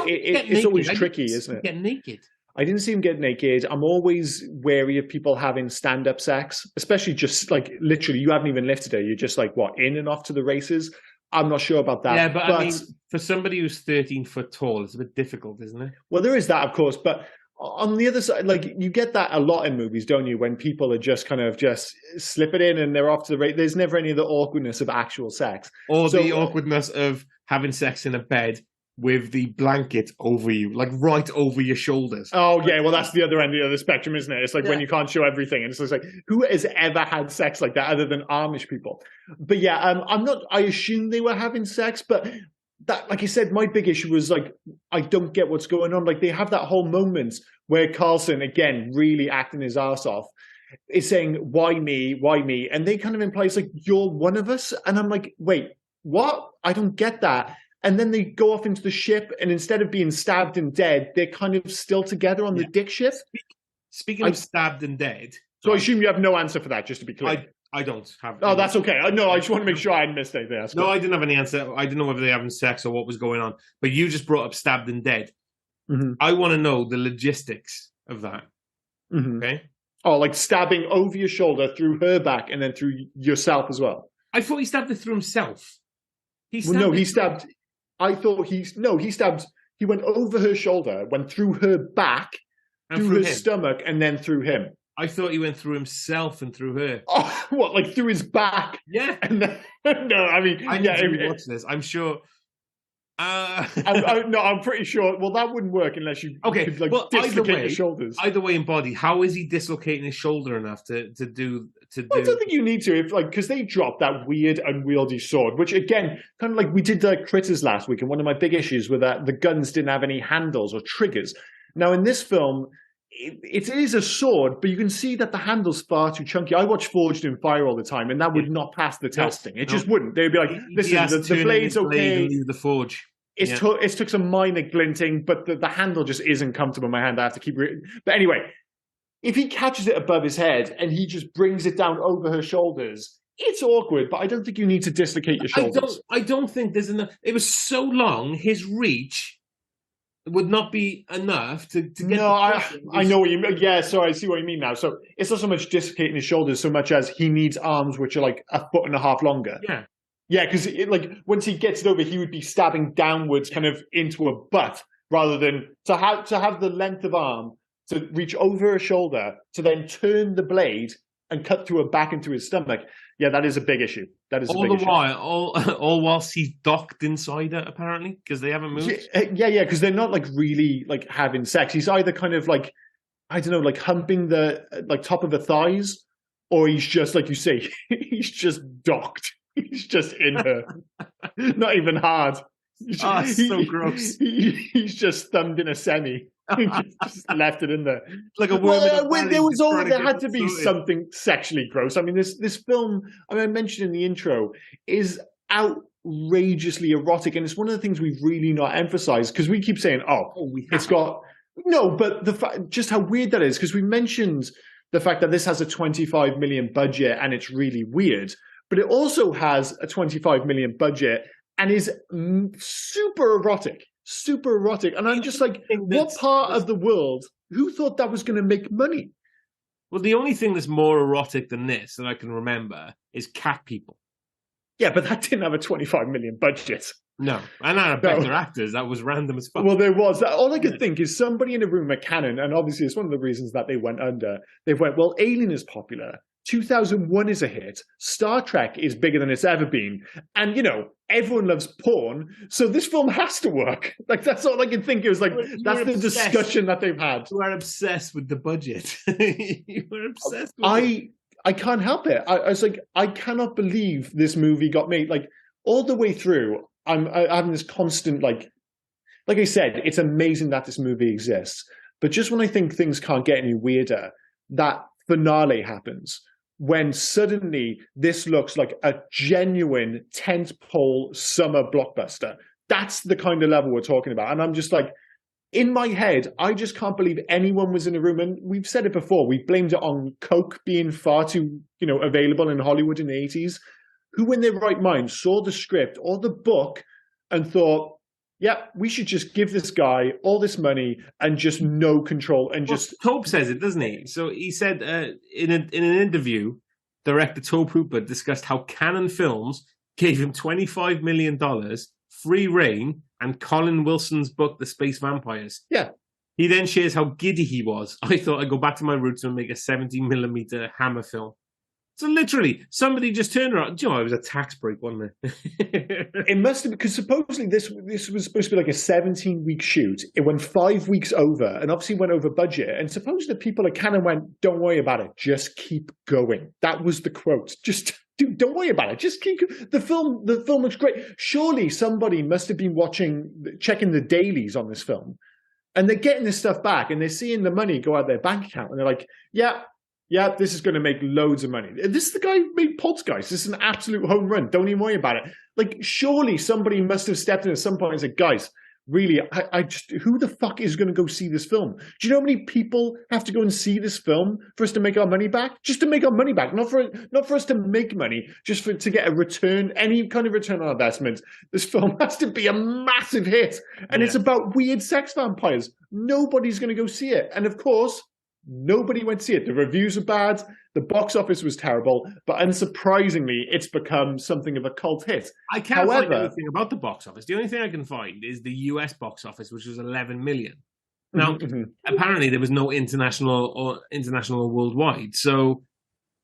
tricky, isn't it? Get naked. I didn't see him get naked. I'm always wary of people having stand-up sex, especially just like literally, you haven't even lifted it. You're just like, what, in and off to the races? I'm not sure about that. Yeah, but I mean, for somebody who's 13 foot tall, it's a bit difficult, isn't it? Well, there is that, of course, but on the other side, like you get that a lot in movies, don't you? When people are just kind of just slip it in and they're off to the race. There's never any of the awkwardness of actual sex. Or the awkwardness of having sex in a bed with the blanket over you, like right over your shoulders. Oh, yeah, well, that's the other end of the spectrum, isn't it? It's like when you can't show everything. And it's just like, who has ever had sex like that other than Amish people? But yeah, I assume they were having sex, but that, like I said, my big issue was like, I don't get what's going on. Like they have that whole moment where Carlson, again, really acting his ass off, is saying, why me? Why me? And they kind of imply it's like, you're one of us. And I'm like, wait, what? I don't get that. And then they go off into the ship, and instead of being stabbed and dead, they're kind of still together on the dick ship. Speaking of stabbed and dead. So I assume you have no answer for that, just to be clear. I don't have. Oh, that's okay. No, I just want to make sure I hadn't missed anything. No, I didn't have any answer. I didn't know whether they were having sex or what was going on. But you just brought up stabbed and dead. Mm-hmm. I want to know the logistics of that. Mm-hmm. Okay. Oh, like stabbing over your shoulder, through her back, and then through yourself as well. I thought he stabbed it through himself. He stabbed. I thought he stabbed. He went over her shoulder, went through her back, through her stomach, and then through him. I thought he went through himself and through her. Oh, what? Like through his back? Yeah. And then, no, I mean, I need to watch this. I'm sure. I'm pretty sure. Well, that wouldn't work unless you could, like, dislocate your shoulders. Either way, in body, how is he dislocating his shoulder enough to do? I don't think you need to, because they dropped that weird unwieldy sword, which again, kind of like we did the Critters last week, and one of my big issues was that the guns didn't have any handles or triggers. Now in this film, it is a sword, but you can see that the handle's far too chunky. I watch Forged in Fire all the time, and that would not pass the testing. It just wouldn't. They'd be like, listen, the blade's okay. The forge. It took some minor glinting, but the handle just isn't comfortable in my hand. I have to keep it. But anyway, if he catches it above his head and he just brings it down over her shoulders, it's awkward, but I don't think you need to dislocate your shoulders. I don't think there's enough. It was so long, his reach would not be enough to get... No, I know what you mean. Yeah, so I see what you mean now. So it's not so much dislocating his shoulders so much as he needs arms which are like 1.5 foot longer. Yeah. Yeah, because like once he gets it over, he would be stabbing downwards kind of into a butt rather than to have the length of arm to reach over her shoulder to then turn the blade and cut through her back into his stomach. Yeah, that is a big issue. That is a big issue. All whilst he's docked inside her, apparently, because they haven't moved. Yeah, because they're not like really like having sex. He's either kind of like, I don't know, like humping the like top of her thighs, or he's just, like you say, he's just docked. He's just in her. Not even hard. So gross. He's just thumbed in a semi. Just left it in there. Like a worm. There had to be something sexually gross. I mean, this film, I mentioned in the intro, is outrageously erotic, and it's one of the things we've really not emphasized, because we keep saying, it's got... No, but just how weird that is, because we mentioned the fact that this has a 25 million budget and it's really weird. But it also has a 25 million budget and is super erotic. And I'm just like, what part of the world, who thought that was going to make money? Well, the only thing that's more erotic than this that I can remember is Cat People. Yeah, but that didn't have a 25 million budget. No, and I had better actors. That was random as fuck. Well, there was. All I could think is somebody in a room at Canon, and obviously it's one of the reasons that they went under. They went, well, Alien is popular. 2001 is a hit. Star Trek is bigger than it's ever been. And, everyone loves porn. So this film has to work. Like, that's all I can think. It was like, that's the discussion that they've had. You are obsessed with the budget. You were obsessed with it. I can't help it. I was like, I cannot believe this movie got made. Like, all the way through, I'm having this constant, like I said, it's amazing that this movie exists. But just when I think things can't get any weirder, that finale happens. When suddenly this looks like a genuine tentpole summer blockbuster. That's the kind of level we're talking about. And I'm just like, in my head, I just can't believe anyone was in a room. And we've said it before. We blamed it on Coke being far too, available in Hollywood in the 80s. Who in their right mind saw the script or the book and thought, yeah, we should just give this guy all this money and just no control and just... Tobe says it, doesn't he? So he said in an interview, director Tobe Hooper discussed how Canon Films gave him $25 million, free reign, and Colin Wilson's book, The Space Vampires. Yeah. He then shares how giddy he was. I thought I'd go back to my roots and make a 70mm Hammer film. So literally, somebody just turned around. It was a tax break, wasn't it? It must have, because supposedly this was supposed to be like a 17-week shoot. It went 5 weeks over, and obviously went over budget. And supposedly the people at Canon went, "Don't worry about it. Just keep going." That was the quote. Just, dude, don't worry about it. Just keep the film. The film looks great. Surely somebody must have been checking the dailies on this film, and they're getting this stuff back, and they're seeing the money go out their bank account, and they're like, yeah, this is going to make loads of money. This is the guy who made Poltergeist. This is an absolute home run. Don't even worry about it. Like, surely somebody must have stepped in at some point and said, guys, really, I just, who the fuck is going to go see this film? Do you know how many people have to go and see this film for us to make our money back? Just to make our money back, not for us to make money, just to get a return, any kind of return on investment. This film has to be a massive hit. And It's about weird sex vampires. Nobody's going to go see it. And of course, nobody went to see it. The reviews are bad. The box office was terrible. But unsurprisingly, it's become something of a cult hit. I can't find anything about the box office. The only thing I can find is the US box office, which was 11 million. Now, apparently there was no international or worldwide. So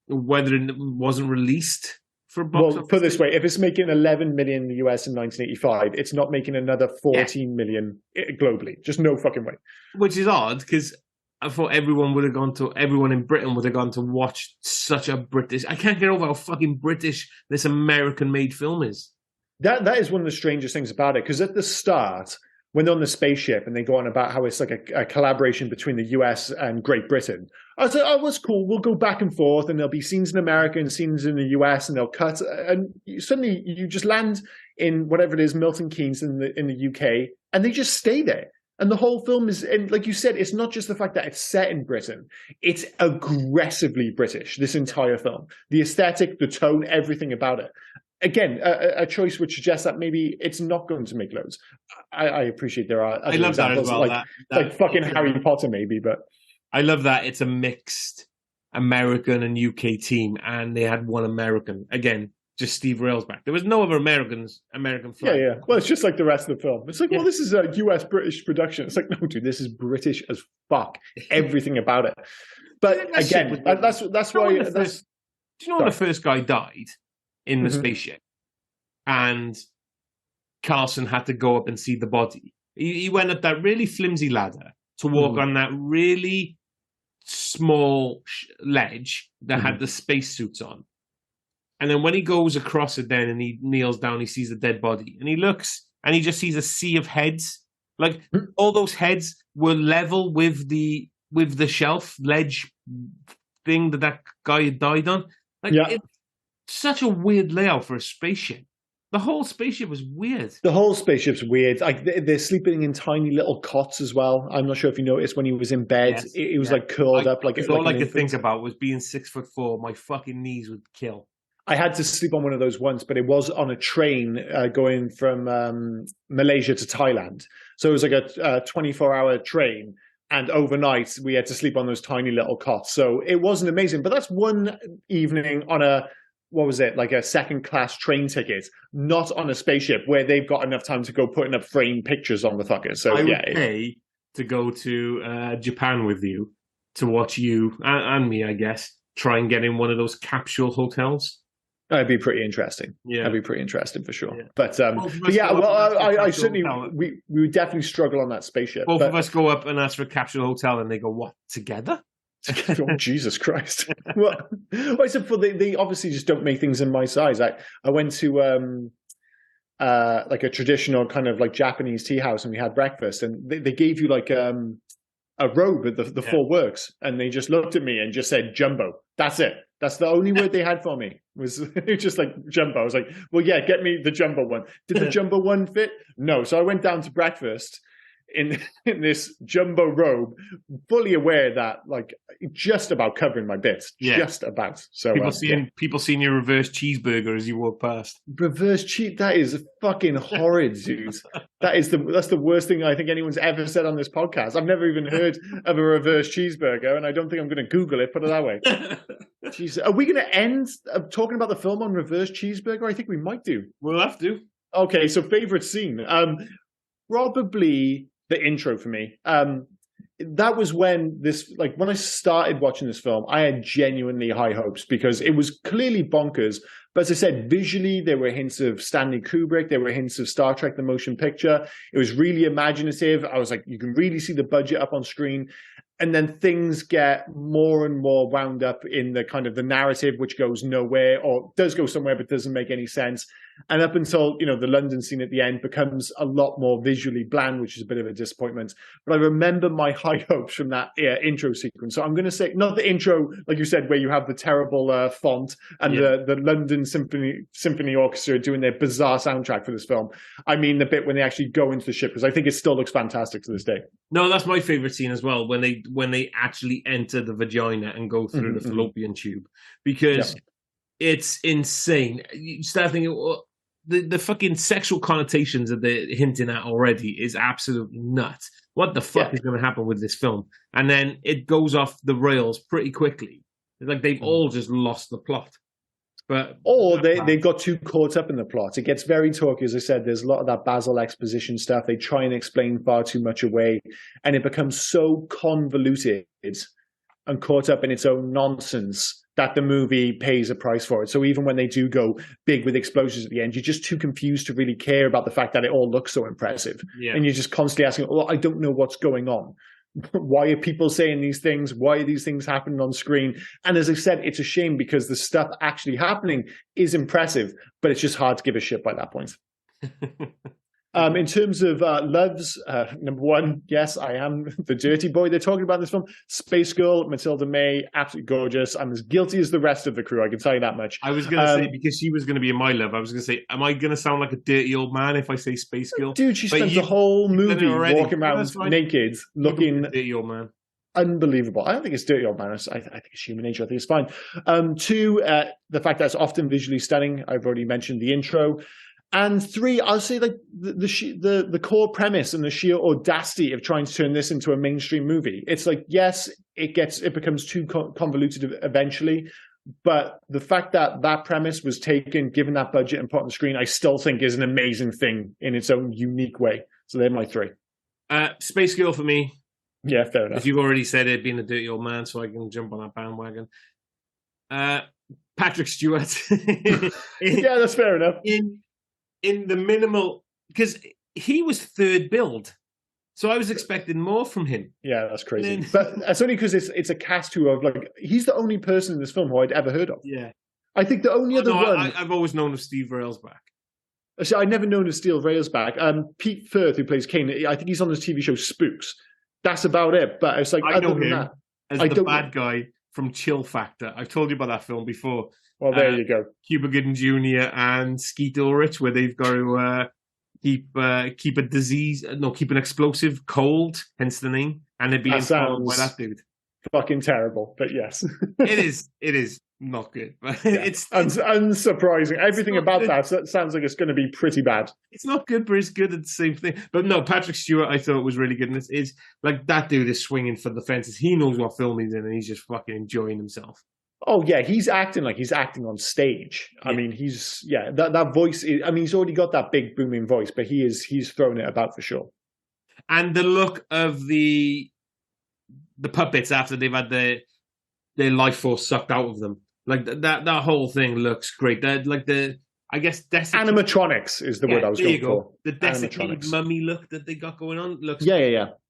whether it wasn't released for box office... put it this way, if it's making 11 million in the US in 1985, it's not making another 14 million globally. Just no fucking way. Which is odd, because I thought everyone in Britain would have gone to watch such a British... I can't get over how fucking British this American-made film is. That is one of the strangest things about it, because at the start, when they're on the spaceship and they go on about how it's like a collaboration between the US and Great Britain, I was like, oh, that's cool. We'll go back and forth, and there'll be scenes in America and scenes in the US, and they'll cut. And suddenly you just land in whatever it is, Milton Keynes in the UK, and they just stay there. And the whole film is, and like you said, it's not just the fact that it's set in Britain. It's aggressively British, this entire film. The aesthetic, the tone, everything about it. Again, a choice which suggests that maybe it's not going to make loads. I appreciate there are other examples, that as well, like fucking Harry Potter maybe, but... I love that it's a mixed American and UK team, and they had one American. Again, just Steve Railsback. There was no other American flag. Yeah. Well, it's just like the rest of the film. It's like, well, this is a US British production. It's like, no, dude, this is British as fuck. Everything about it. But again, that's why. Do you know when the first guy died in the spaceship, and Carlson had to go up and see the body? He went up that really flimsy ladder to walk on that really small ledge that had the spacesuits on. And then when he goes across it then and he kneels down, he sees the dead body. And he looks and he just sees a sea of heads. Like all those heads were level with the shelf ledge thing that guy had died on. Like it's such a weird layout for a spaceship. The whole spaceship was weird. The whole spaceship's weird. Like they're sleeping in tiny little cots as well. I'm not sure if you noticed when he was in bed, it was like curled up. Like all I could think about was being 6'4". My fucking knees would kill. I had to sleep on one of those once, but it was on a train going from Malaysia to Thailand. So it was like a 24-hour train. And overnight, we had to sleep on those tiny little cots. So it wasn't amazing. But that's one evening on like a second-class train ticket, not on a spaceship where they've got enough time to go putting up framed pictures on the fuckers. So I would pay to go to Japan with you to watch you and me, I guess, try and get in one of those capsule hotels. That'd be pretty interesting. Yeah, that'd be pretty interesting for sure. Yeah. But yeah, well, I certainly we would definitely struggle on that spaceship. Both of us go up and ask for a capsule hotel, and they go, "What, together?" Oh, Jesus Christ! Well, I said, they obviously just don't make things in my size. I went to like a traditional kind of like Japanese tea house, and we had breakfast, and they gave you like a robe with the full works, and they just looked at me and just said jumbo. That's it. That's the only word they had for me, was just like jumbo. I was like, well, yeah, get me the jumbo one. Did the jumbo one fit? No. So I went down to breakfast in this jumbo robe, fully aware that like just about covering my bits, just about. So people seeing your reverse cheeseburger as you walk past. Reverse cheese, that is fucking horrid, dude. That's the worst thing I think anyone's ever said on this podcast. I've never even heard of a reverse cheeseburger, and I don't think I'm going to Google it. Put it that way. Jeez, are we going to end talking about the film on reverse cheeseburger? I think we might do. We'll have to. Okay, so favorite scene, probably the intro for me. That was when when I started watching this film, I had genuinely high hopes because it was clearly bonkers. But as I said, visually, there were hints of Stanley Kubrick. There were hints of Star Trek, the motion picture. It was really imaginative. I was like, you can really see the budget up on screen. And then things get more and more wound up in the kind of the narrative, which goes nowhere, or does go somewhere, but doesn't make any sense. And up until, the London scene at the end becomes a lot more visually bland, which is a bit of a disappointment. But I remember my high hopes from that intro sequence. So I'm going to say, not the intro, like you said, where you have the terrible font and the London Symphony Orchestra doing their bizarre soundtrack for this film. I mean the bit when they actually go into the ship, because I think it still looks fantastic to this day. No, that's my favorite scene as well, when they actually enter the vagina and go through the fallopian tube, because it's insane. You start thinking, the fucking sexual connotations that they're hinting at already is absolutely nuts. What the fuck is going to happen with this film? And then it goes off the rails pretty quickly. It's like they've all just lost the plot. Or they got too caught up in the plot. It gets very talky, as I said. There's a lot of that Basil exposition stuff. They try and explain far too much away, and it becomes so convoluted and caught up in its own nonsense that the movie pays a price for it. So even when they do go big with explosions at the end, you're just too confused to really care about the fact that it all looks so impressive. Yeah. And you're just constantly asking, I don't know what's going on. Why are people saying these things? Why are these things happening on screen? And as I said, it's a shame because the stuff actually happening is impressive, but it's just hard to give a shit by that point. In terms of loves, number one, yes, I am the dirty boy they're talking about in this film. Space Girl, Matilda May, absolutely gorgeous. I'm as guilty as the rest of the crew, I can tell you that much. I was going to say, because she was going to be in my love, I was going to say, am I going to sound like a dirty old man if I say Space Girl? Dude, she spends the whole movie walking around naked, looking dirty old man. Unbelievable. I don't think it's dirty old man. I think it's human nature. I think it's fine. Two, the fact that it's often visually stunning. I've already mentioned the intro. And three, I'll say like the core premise and the sheer audacity of trying to turn this into a mainstream movie. It's like, yes, it becomes too convoluted eventually, but the fact that premise was taken, given that budget and put on the screen, I still think is an amazing thing in its own unique way. So they're my three. Space Girl for me. Yeah, fair enough. If you've already said it, being a dirty old man, so I can jump on that bandwagon. Patrick Stewart. Yeah, that's fair enough. In the minimal, because he was third build, so I was expecting more from him. Yeah, that's crazy. But it's only because it's a cast who are like, he's the only person in this film who I'd ever heard of. Yeah, I think the only other one I've always known of Steve Railsback. So I'd never known of Steve Railsback. Pete Firth, who plays Kane, I think he's on the TV show Spooks. That's about it. But it's like, I know him that, as the bad guy from Chill Factor. I've told you about that film before. Well, there you go. Cuba Gooding Jr. and Skeet Ulrich, where they've got to keep an explosive cold, hence the name, and they're being followed by that dude. Fucking terrible, but yes, it is not good. But it's unsurprising. Everything about that sounds like it's going to be pretty bad. It's not good, but it's good at the same thing. But no, Patrick Stewart, I thought was really good, and it's like that dude is swinging for the fences. He knows what film he's in, and he's just fucking enjoying himself. Oh yeah, he's acting like he's acting on stage. Yeah. I mean, that voice. He's already got that big booming voice, but he's thrown it about for sure. And the look of the puppets after they've had their life force sucked out of them. Like that whole thing looks great. I guess animatronics is the word I was going for. The desiccated mummy look that they got going on looks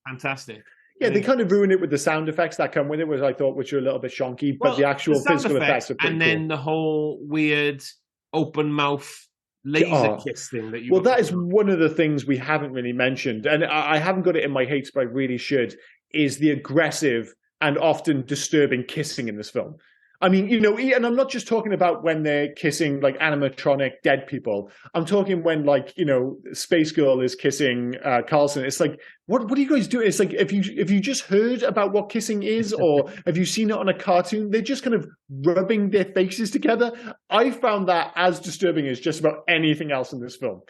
fantastic. Yeah, they kind of ruined it with the sound effects that come with it, which are a little bit shonky, but the actual physical effects are pretty cool. And then the whole weird open mouth laser kiss thing that you. Well, that is one of the things we haven't really mentioned, and I haven't got it in my hates, but I really should. Is the aggressive and often disturbing kissing in this film. I mean, and I'm not just talking about when they're kissing like animatronic dead people. I'm talking when Space Girl is kissing Carlson. It's like, what are you guys doing? It's like, if you just heard about what kissing is, or have you seen it on a cartoon, they're just kind of rubbing their faces together. I found that as disturbing as just about anything else in this film.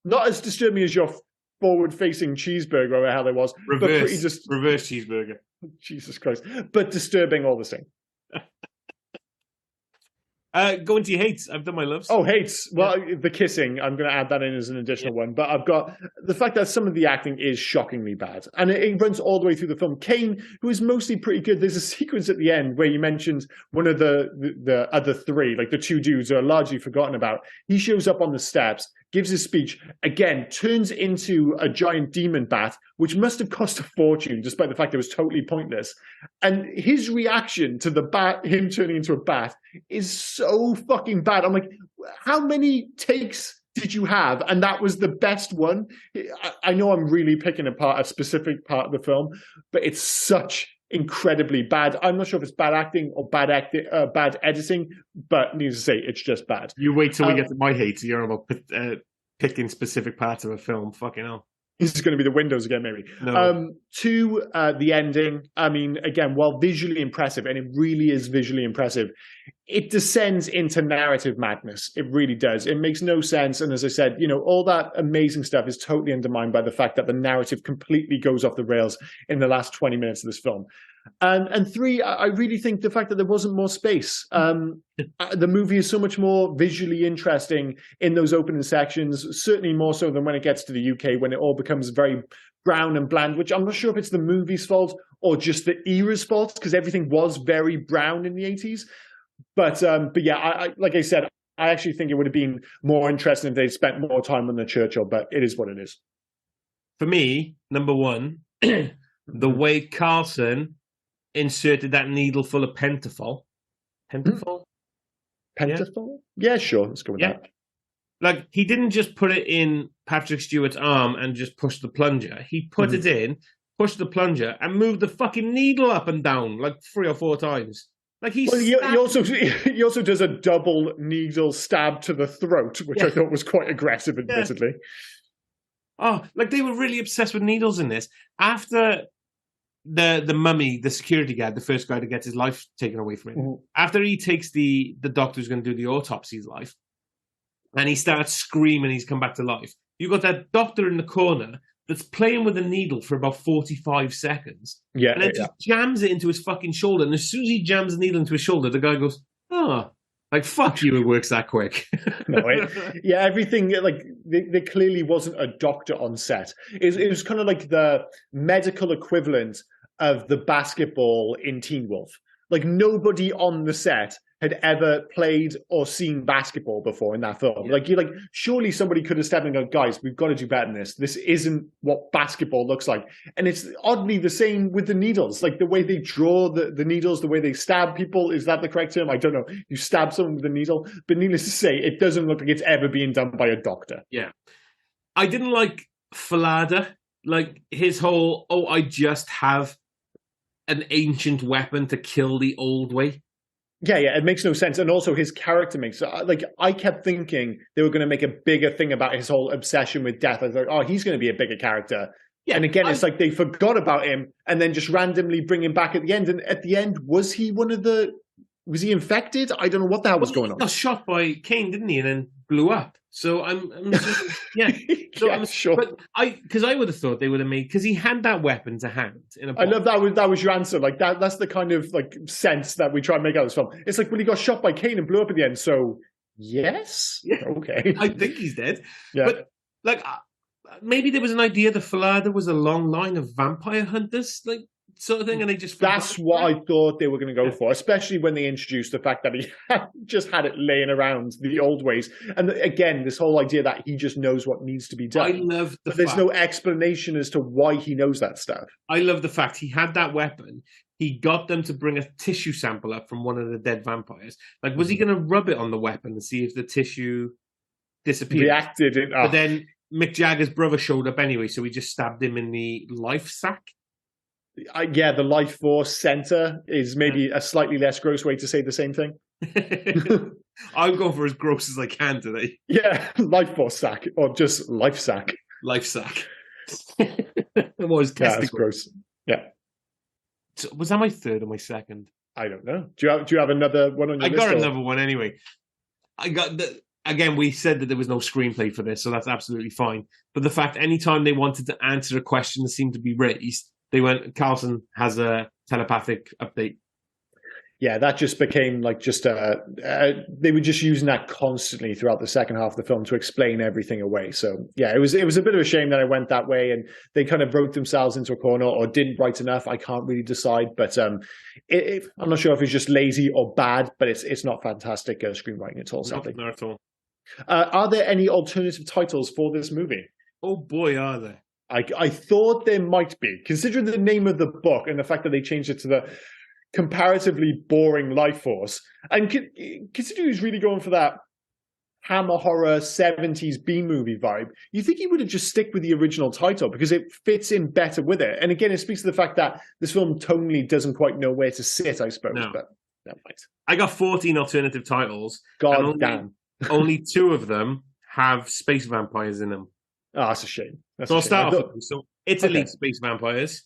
Not as disturbing as your forward-facing cheeseburger, or how there was. Reverse cheeseburger. Jesus Christ. But disturbing all the same. Go into your hates. I've done my loves. Oh, hates. Well, the kissing, I'm going to add that in as an additional one. But I've got the fact that some of the acting is shockingly bad. And it runs all the way through the film. Kane, who is mostly pretty good, there's a sequence at the end where you mentioned one of the other three, like the two dudes who are largely forgotten about. He shows up on the steps, gives his speech, again, turns into a giant demon bat, which must have cost a fortune, despite the fact it was totally pointless. And his reaction to the bat, him turning into a bat, is so fucking bad. I'm like, how many takes did you have? And that was the best one. I know I'm really picking apart a specific part of the film, but it's such incredibly bad. I'm not sure if it's bad acting or bad editing, but needless to say, it's just bad. You wait till we get to my hate. You're about picking specific parts of a film. Fucking hell. This is going to be the windows again, maybe. No. To the ending, I mean, again, while visually impressive, and it really is visually impressive, it descends into narrative madness. It really does. It makes no sense. And as I said, all that amazing stuff is totally undermined by the fact that the narrative completely goes off the rails in the last 20 minutes of this film. And three, I really think the fact that there wasn't more space. The movie is so much more visually interesting in those opening sections, certainly more so than when it gets to the UK, when it all becomes very brown and bland, which I'm not sure if it's the movie's fault or just the era's fault, because everything was very brown in the 80s. But yeah, I like I said, I actually think it would have been more interesting if they'd spent more time on the Churchill, but it is what it is. For me, number one, the way Carlson inserted that needle full of pentafol. Pentafol? Pentafol? Yeah, sure. Let's go with that. Like, he didn't just put it in Patrick Stewart's arm and just push the plunger. He put it in, pushed the plunger, and moved the fucking needle up and down like 3 or 4 times. Like he also does a double needle stab to the throat, which I thought was quite aggressive, admittedly. Oh, like they were really obsessed with needles in this. After the mummy, the security guard, the first guy to get his life taken away from him, after he takes the doctor who's going to do the autopsy's life, and he starts screaming, he's come back to life. You've got that doctor in the corner that's playing with a needle for about 45 seconds. Yeah. And then just jams it into his fucking shoulder. And as soon as he jams the needle into his shoulder, the guy goes, oh, like, fuck you, it works that quick. Everything, like, there clearly wasn't a doctor on set. It was kind of like the medical equivalent of the basketball in Teen Wolf. Like, nobody on the set had ever played or seen basketball before in that film. Yeah. Surely somebody could have stepped in and go, guys, we've got to do better than this. This isn't what basketball looks like. And it's oddly the same with the needles. Like the way they draw the needles, the way they stab people, is that the correct term? I don't know. You stab someone with a needle. But needless to say, it doesn't look like it's ever being done by a doctor. Yeah. I didn't like Falada. Like his whole, I just have an ancient weapon to kill the old way. Yeah, it makes no sense. And also his character makes, I kept thinking they were going to make a bigger thing about his whole obsession with death. I was like, he's going to be a bigger character. Yeah, and again, it's like they forgot about him and then just randomly bring him back at the end. And at the end, was he he infected? I don't know what the hell was going on. He got shot by Kane, didn't he? And then blew up. So I'm sure. But because I would have thought they would have made, because he had that weapon to hand. I love that was your answer. Like that's the kind of like sense that we try and make out of this film. It's like, well, he got shot by Kane and blew up at the end. So yes, okay. I think he's dead. Yeah. But like maybe there was an idea that Falada was a long line of vampire hunters. Like sort of thing, and they just That's what I thought they were going to go for, especially when they introduced the fact that he just had it laying around the old ways. And again, this whole idea that he just knows what needs to be done. I love the but there's no explanation as to why he knows that stuff. I love the fact he had that weapon. He got them to bring a tissue sample up from one of the dead vampires. Like, was he going to rub it on the weapon and see if the tissue disappeared? Reacted. But then Mick Jagger's brother showed up anyway, so he just stabbed him in the life sack. Yeah, the Lifeforce center is maybe a slightly less gross way to say the same thing. I'm going for as gross as I can today. Yeah, Lifeforce sack, or just life sack. Life sack. It was that's gross. Yeah. So, was that my third or my second? I don't know. Do you have another one on your list? I got another one anyway. Again, we said that there was no screenplay for this, so that's absolutely fine. But the fact anytime they wanted to answer a question that seemed to be raised, they went, Carlson has a telepathic update. Yeah, that just became like just they were just using that constantly throughout the second half of the film to explain everything away. So yeah, it was a bit of a shame that I went that way, and they kind of wrote themselves into a corner or didn't write enough. I can't really decide, but I'm not sure if it's just lazy or bad, but it's not fantastic screenwriting at all. Sadly, not at all. Are there any alternative titles for this movie? Oh boy, are there. I thought there might be, considering the name of the book and the fact that they changed it to the comparatively boring Lifeforce. And considering he's really going for that hammer horror 70s B-movie vibe, you think he would have just stick with the original title because it fits in better with it. And again, it speaks to the fact that this film tonally doesn't quite know where to sit, I suppose. No. But never mind. I got 14 alternative titles. God damn. Only 2 of them have space vampires in them. Oh, that's a shame. So I'll start off with them. So Italy, space vampires.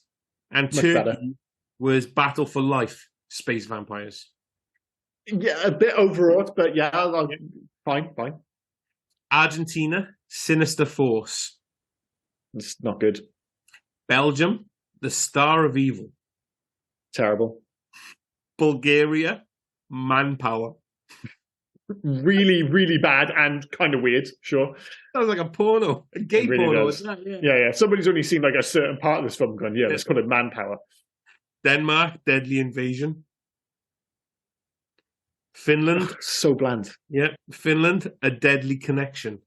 And Turkey was Battle for Life, space vampires. Yeah, a bit overwrought, but yeah, fine. Argentina, Sinister Force. It's not good. Belgium, The Star of Evil. Terrible. Bulgaria, Manpower. Really, really bad and kind of weird, sure. Sounds like a porno, a gay porno. Does. Yeah. Somebody's only seen like a certain part of this film going, yeah, let's call it Manpower. Denmark, Deadly Invasion. Finland. So bland. Yeah, Finland, A Deadly Connection.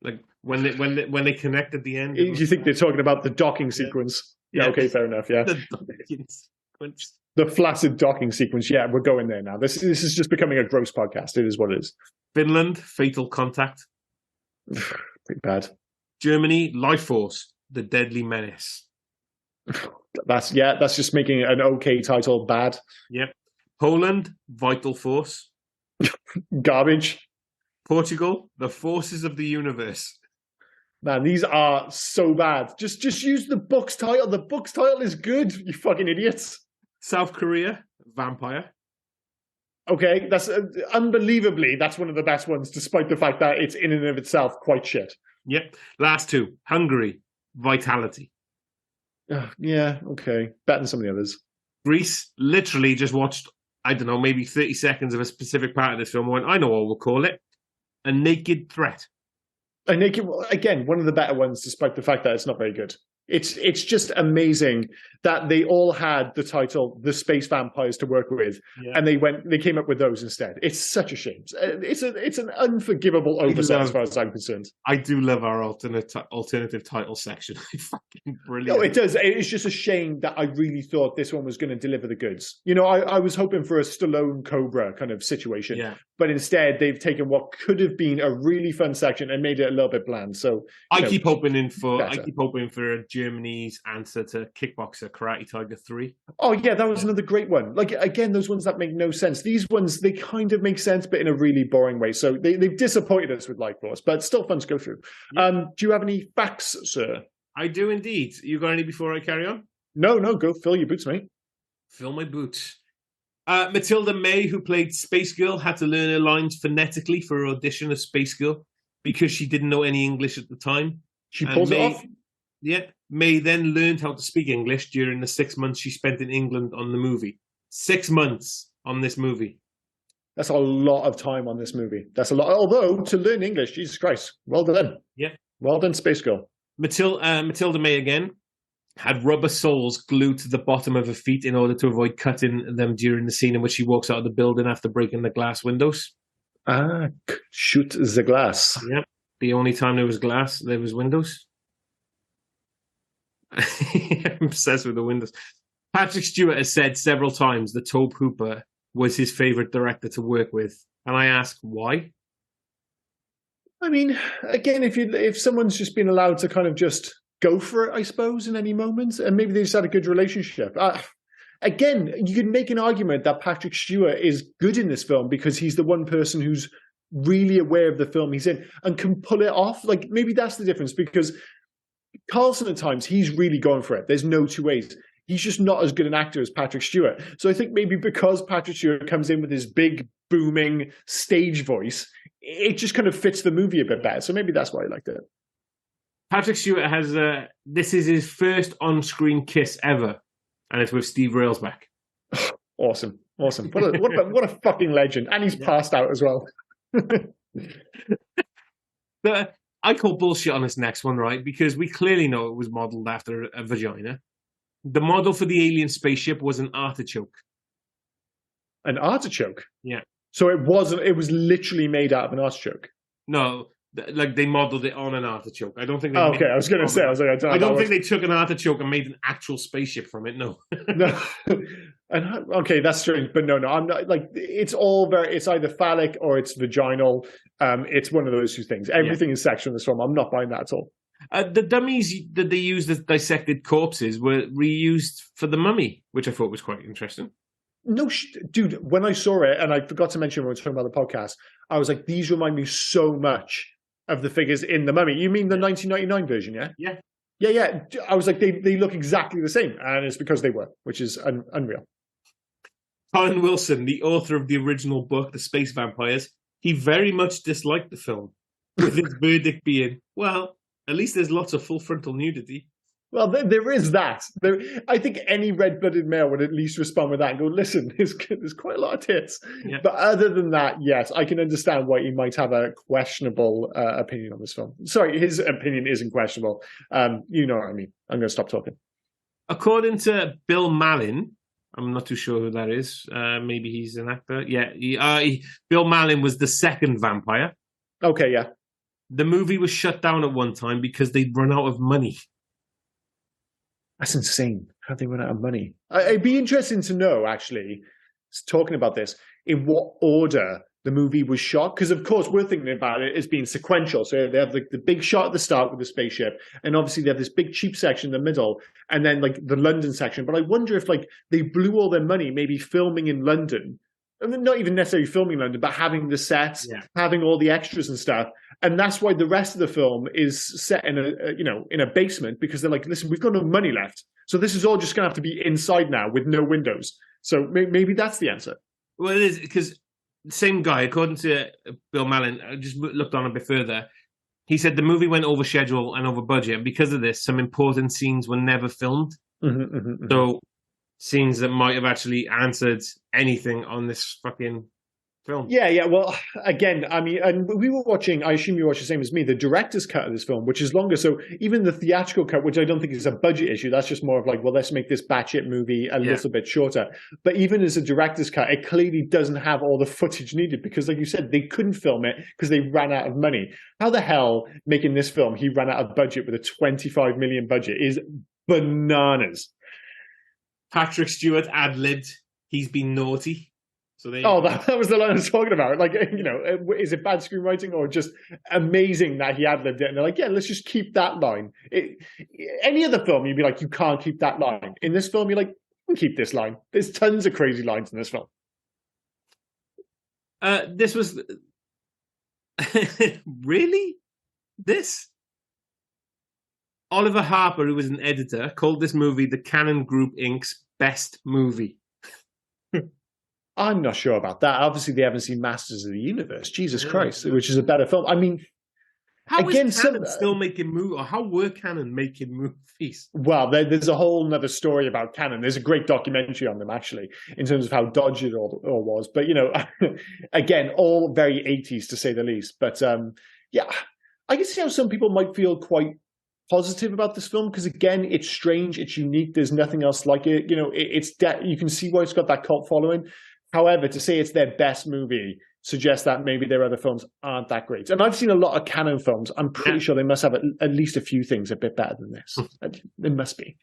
Like when they connect at the end. Do you think they're talking about the docking sequence? Yeah, okay, fair enough, yeah. The docking sequence. The flaccid docking sequence. Yeah, we're going there now. This is just becoming a gross podcast. It is what it is. Finland, Fatal Contact. Pretty bad. Germany, Lifeforce, The Deadly Menace. That's just making an okay title bad. Yep. Poland, Vital Force. Garbage. Portugal, The Forces of the Universe. Man, these are so bad. Just use the book's title. The book's title is good, you fucking idiots. South Korea, Vampire. Okay, that's unbelievably, that's one of the best ones, despite the fact that it's in and of itself quite shit. Yep. Last 2, Hungary, Vitality. Yeah, okay. Better than some of the others. Greece, literally just watched, I don't know, maybe 30 seconds of a specific part of this film and went, I know what we'll call it. A Naked Threat. A Naked, again, one of the better ones, despite the fact that it's not very good. It's just amazing that they all had the title "The Space Vampires" to work with, and they came up with those instead. It's such a shame. It's an unforgivable oversight as far as I'm concerned. I do love our alternative title section. It's fucking brilliant. No, it does. It's just a shame that I really thought this one was going to deliver the goods. You know, I was hoping for a Stallone Cobra kind of situation, but instead they've taken what could have been a really fun section and made it a little bit bland. So I keep hoping for a Germany's answer to Kickboxer Karate Tiger 3. Oh yeah, that was another great one. Like again, those ones that make no sense. These ones, they kind of make sense, but in a really boring way. So they've disappointed us with Lifeforce, but still fun to go through. Yeah. Do you have any facts, sir? I do indeed. You got any before I carry on? No, go fill your boots, mate. Fill my boots. Matilda May, who played Space Girl, had to learn her lines phonetically for her audition as Space Girl because she didn't know any English at the time. She pulls it off? Yeah. May then learned how to speak English during the 6 months she spent in England on the movie. 6 months on this movie. That's a lot of time on this movie. That's a lot. Although, to learn English, Jesus Christ, well done. Yeah. Well done, Space Girl. Matilda May again. had rubber soles glued to the bottom of her feet in order to avoid cutting them during the scene in which she walks out of the building after breaking the glass windows. Ah, shoot the glass. Yep. The only time there was glass, there was windows. I'm obsessed with the windows. Patrick Stewart has said several times that Tobe Hooper was his favorite director to work with. And I ask, why? I mean, again, if someone's just been allowed to kind of just go for it, I suppose, in any moment, and maybe they just had a good relationship. Again, you could make an argument that Patrick Stewart is good in this film because he's the one person who's really aware of the film he's in and can pull it off. Like, maybe that's the difference, because Carlson at times, he's really going for it. There's no two ways. He's just not as good an actor as Patrick Stewart. So I think maybe because Patrick Stewart comes in with his big, booming stage voice, it just kind of fits the movie a bit better. So maybe that's why I liked it. Patrick Stewart has this is his first on-screen kiss ever, and it's with Steve Railsback. Awesome. What a fucking legend. And he's passed out as well. I call bullshit on this next one, right? Because we clearly know it was modeled after a vagina. The model for the alien spaceship was an artichoke. An artichoke? Yeah. So it was literally made out of an artichoke? No, like they modeled it on an artichoke. I don't think they okay, I was going to say. I don't think they took an artichoke and made an actual spaceship from it, no. No. Okay, that's strange. But no, I'm not, like, it's either phallic or it's vaginal. It's one of those two things. Everything is sexual in this film. I'm not buying that at all. The dummies that they used as dissected corpses were reused for the Mummy, which I thought was quite interesting. No, dude, when I saw it, and I forgot to mention when we were talking about the podcast, I was like, these remind me so much of the figures in the Mummy. You mean the 1999 version, yeah? Yeah. Yeah. I was like, they look exactly the same, and it's because they were, which is unreal. Colin Wilson, the author of the original book, The Space Vampires, he very much disliked the film, with his verdict being, well, at least there's lots of full frontal nudity. Well, there is that. I think any red-blooded male would at least respond with that and go, listen, there's quite a lot of tits. Yeah. But other than that, yes, I can understand why he might have a questionable opinion on this film. Sorry, his opinion isn't questionable. You know what I mean. I'm going to stop talking. According to Bill Mallon, I'm not too sure who that is. Maybe he's an actor. Yeah, Bill Mallon was the second vampire. Okay, yeah. The movie was shut down at one time because they'd run out of money. That's insane. How they run out of money. It'd be interesting to know, actually, talking about this, in what order the movie was shot. Because, of course, we're thinking about it as being sequential. So they have the big shot at the start with the spaceship. And obviously they have this big cheap section in the middle. And then like the London section. But I wonder if like they blew all their money maybe filming in London. And not even necessarily filming in London, but having the sets, having all the extras and stuff. And that's why the rest of the film is set in a basement, because they're like, listen, we've got no money left. So this is all just going to have to be inside now with no windows. So maybe that's the answer. Well, it is, because the same guy, according to Bill Mallon, I just looked on a bit further. He said the movie went over schedule and over budget. And because of this, some important scenes were never filmed. So scenes that might have actually answered anything on this fucking film. Yeah. Well, again, I mean, and we were watching, I assume you watched the same as me, the director's cut of this film, which is longer. So even the theatrical cut, which I don't think is a budget issue, that's just more of like, well, let's make this batshit movie a little bit shorter. But even as a director's cut, it clearly doesn't have all the footage needed because, like you said, they couldn't film it because they ran out of money. How the hell, making this film, he ran out of budget with a 25 million budget is bananas. Patrick Stewart ad-libbed, he's been naughty. So that was the line I was talking about. Like, is it bad screenwriting or just amazing that he ad-libbed it? And they're like, yeah, let's just keep that line. Any other film, you'd be like, you can't keep that line. In this film, you're like, you can keep this line. There's tons of crazy lines in this film. This was... Really? This? Oliver Harper, who was an editor, called this movie the Canon Group Inc.'s best movie. I'm not sure about that. Obviously, they haven't seen Masters of the Universe, Jesus Christ, which is a better film. I mean, how is Canon still making movies, or how were Canon making movies? Well, there's a whole other story about Canon. There's a great documentary on them, actually, in terms of how dodgy it all was. But, again, all very 80s, to say the least. But, I can see how some people might feel quite positive about this film because, again, it's strange, it's unique. There's nothing else like it. You know, you can see why it's got that cult following. However, to say it's their best movie suggests that maybe their other films aren't that great. And I've seen a lot of Canon films. I'm pretty sure they must have at least a few things a bit better than this. It must be.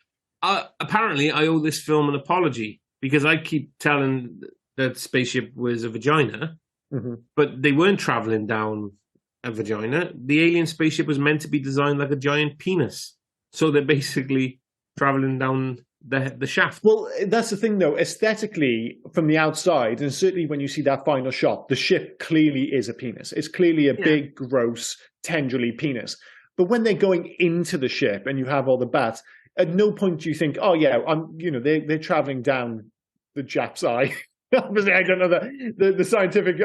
Apparently, I owe this film an apology because I keep telling that spaceship was a vagina, but they weren't traveling down a vagina. The alien spaceship was meant to be designed like a giant penis. So they're basically traveling down the shaft. Well, that's the thing, though. Aesthetically, from the outside, and certainly when you see that final shot, the ship clearly is a penis. It's clearly a big, gross, tendrily penis. But when they're going into the ship and you have all the bats, at no point do you think, oh yeah, they're traveling down the Jap's eye. Obviously, I don't know the scientific